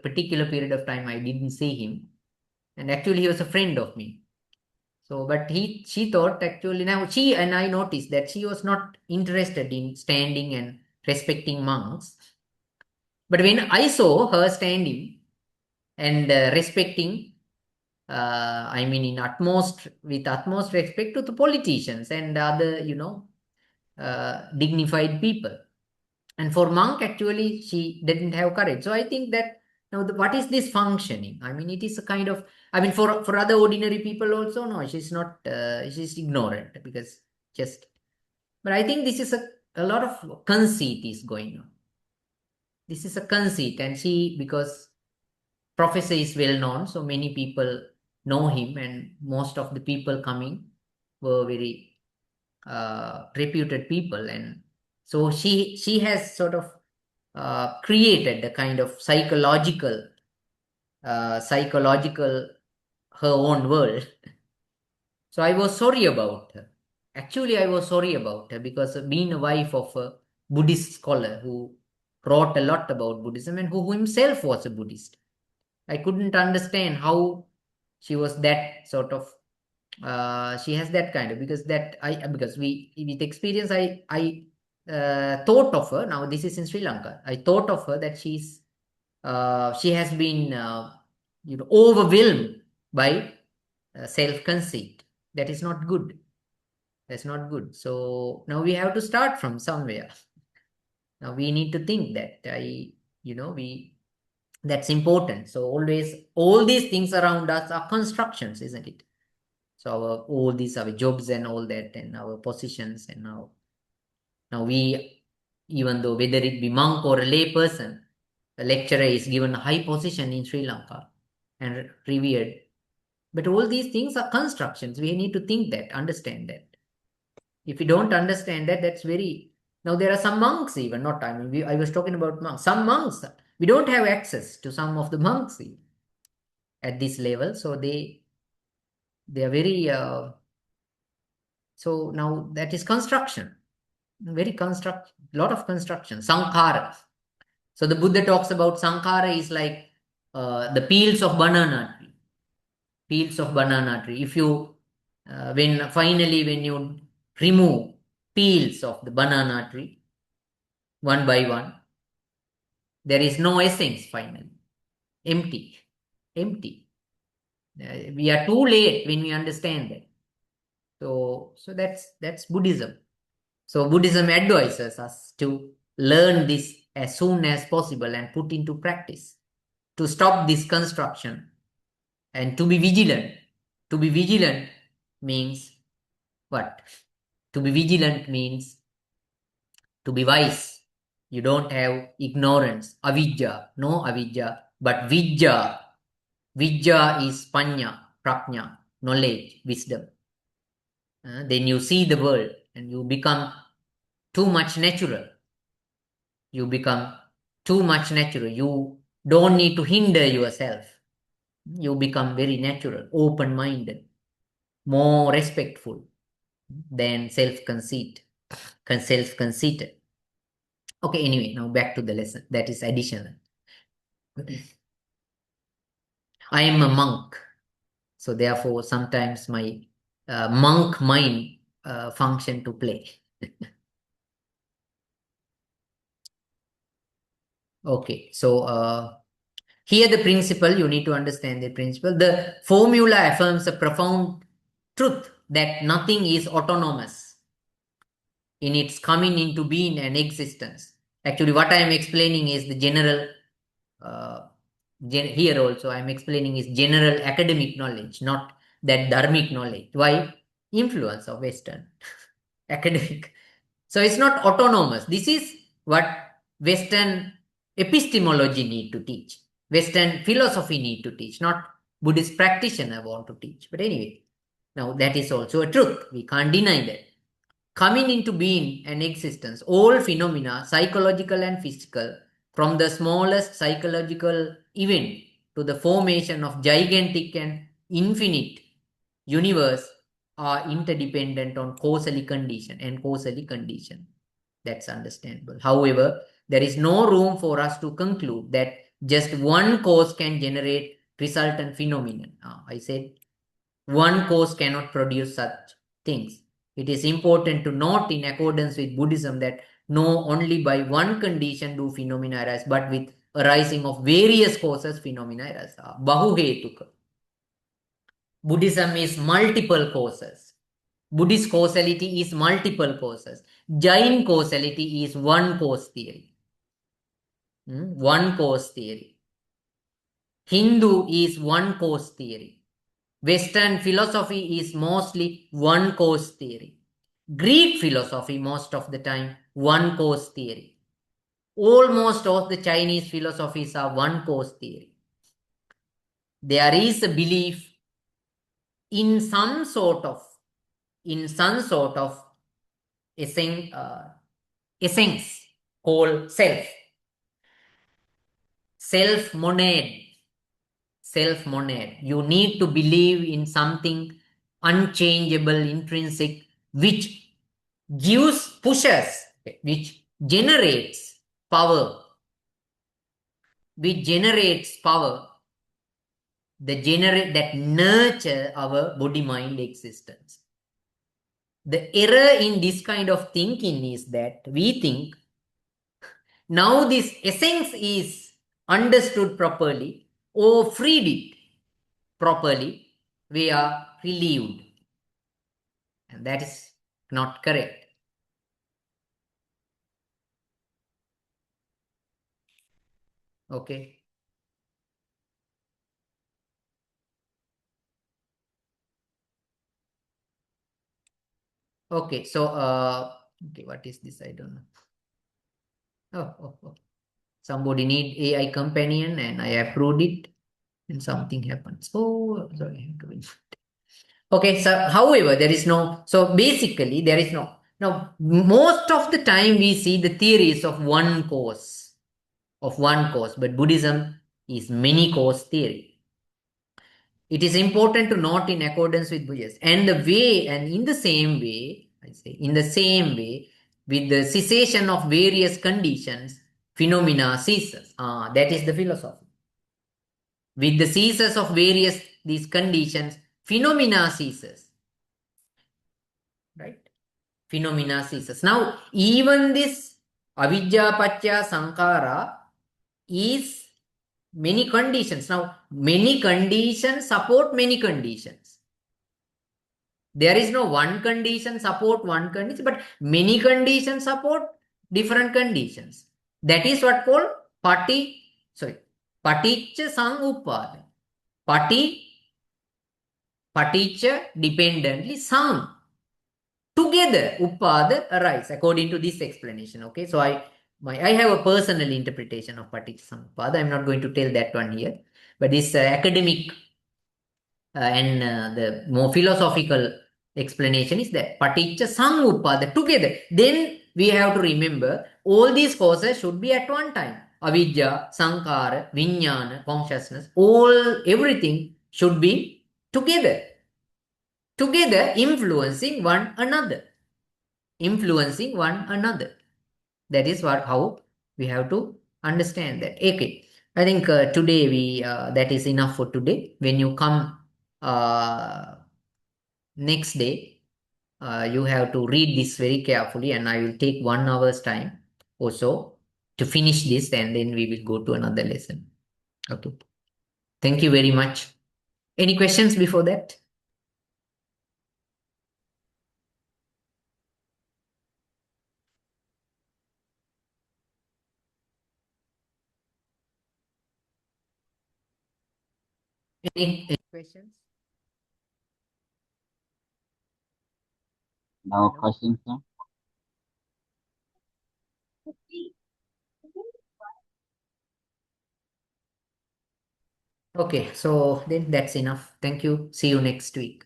particular period of time, I didn't see him, and actually he was a friend of me. So, but she thought, actually, now she and I noticed that she was not interested in standing and respecting monks. But when I saw her standing and respecting, I mean, with utmost respect to the politicians and other, dignified people. And for monk, actually, she didn't have courage. So I think that now, what is this functioning? I mean, it is a kind of, I mean, for other ordinary people also, no, she's not, she's ignorant, because just, but I think this is a lot of conceit is going on. This is a conceit, and because professor is well known, so many people know him, and most of the people coming were very reputed people, and so she has sort of created a kind of psychological her own world. So I was sorry about her. Actually, I was sorry about her, because being a wife of a Buddhist scholar who wrote a lot about Buddhism, and who himself was a Buddhist, I couldn't understand how she was that sort of, she has that kind of, because we, with experience, I thought of her. Now this is in Sri Lanka. I thought of her that she has been overwhelmed by self-conceit. That is not good. That's not good. So now we have to start from somewhere. Now we need to think that that's important. So always, all these things around us are constructions, isn't it? So all these, our jobs and all that, and our positions, and now we, even though whether it be monk or a lay person, a lecturer is given a high position in Sri Lanka and revered. But all these things are constructions. We need to think that, understand that. If we don't understand that, that's very. Now there are some monks even, not, I mean, I was talking about monks. Some monks, we don't have access to some of the monks even at this level. So they are very, so now that is construction. Very lot of construction. Sankhara. So the Buddha talks about Sankhara is like the peels of banana tree. Peels of banana tree. If you, when you remove peels of the banana tree one by one, there is no essence finally. Empty. Empty. We are too late when we understand that. So that's Buddhism. So Buddhism advises us to learn this as soon as possible and put into practice, to stop this construction and to be vigilant. To be vigilant means what? To be vigilant means to be wise. You don't have ignorance, avidya, no avidya, but vidya. Vidya is panya, prajna. knowledge, wisdom. Then you see the world and you become too much natural. You become too much natural. You don't need to hinder yourself. You become very natural, open-minded, more respectful than self-conceited. Okay, anyway, now back to the lesson. That is additional. I am a monk. So therefore, sometimes my monk mind function to play. Okay, so here the principle, you need to understand the principle. The formula affirms a profound truth that nothing is autonomous in its coming into being and existence. Actually, what I am explaining is the general, here also I am explaining is general academic knowledge, not that dharmic knowledge. Why? Influence of Western academic. So it's not autonomous. This is what Western epistemology need to teach. Western philosophy need to teach, not Buddhist practitioner want to teach. But anyway, now that is also a truth. We can't deny that. Coming into being and existence, all phenomena, psychological and physical, from the smallest psychological event to the formation of gigantic and infinite universe, are interdependent on causally condition and causally condition. That's understandable. However, there is no room for us to conclude that just one cause can generate resultant phenomenon. I said one cause cannot produce such things. It is important to note, in accordance with Buddhism, that no only by one condition do phenomena arise, but with arising of various causes phenomena arise. Bahuhetuka. Buddhism is multiple causes. Buddhist causality is multiple causes. Jain causality is one cause theory. One cause theory. Hindu is one cause theory. Western philosophy is mostly one cause theory. Greek philosophy, most of the time, one cause theory. Almost all the Chinese philosophies are one cause theory. There is a belief in some sort of essence called self. Self-monad. You need to believe in something unchangeable, intrinsic, which generates power, that nurture our body-mind existence. The error in this kind of thinking is that we think now this essence is understood properly or freed it properly, we are relieved. And that is not correct. Okay. Okay, so okay, what is this? I don't know. Oh. Somebody need AI companion and I approved it and something happens. Oh, sorry. Okay, so however, there is no, so basically there is no, now most of the time we see the theories of one cause, but Buddhism is many cause theory. It is important to note, in accordance with Buddhism, and in the same way, with the cessation of various conditions, phenomena ceases. That is the philosophy. With the ceases of various these conditions, phenomena ceases. Right? Phenomena ceases. Now, even this avidya paccaya sankhara is many conditions. Now, many conditions support many conditions. There is no one condition support one condition, but many conditions support different conditions. That is what called paticca samuppada. Paticca dependently sam. Together, upada arise according to this explanation. Okay, so I have a personal interpretation of paticca samuppada. I'm not going to tell that one here, but this academic and the more philosophical explanation is that paticca samuppada, together. Then we have to remember all these causes should be at one time. Avidya, sankara, vijnana, consciousness, everything should be together. Together, influencing one another. Influencing one another. That is how we have to understand that. Okay. I think today that is enough for today. When you come next day, you have to read this very carefully, and I will take 1 hour's time or so to finish this, and then we will go to another lesson. Okay. Thank you very much. Any questions before that? Any questions? No questions, sir. Okay, so then that's enough. Thank you. See you next week.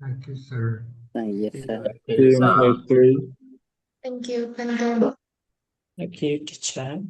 Thank you, sir. Yes, sir. See you next week. Thank you. Thank you. Thank you, teacher.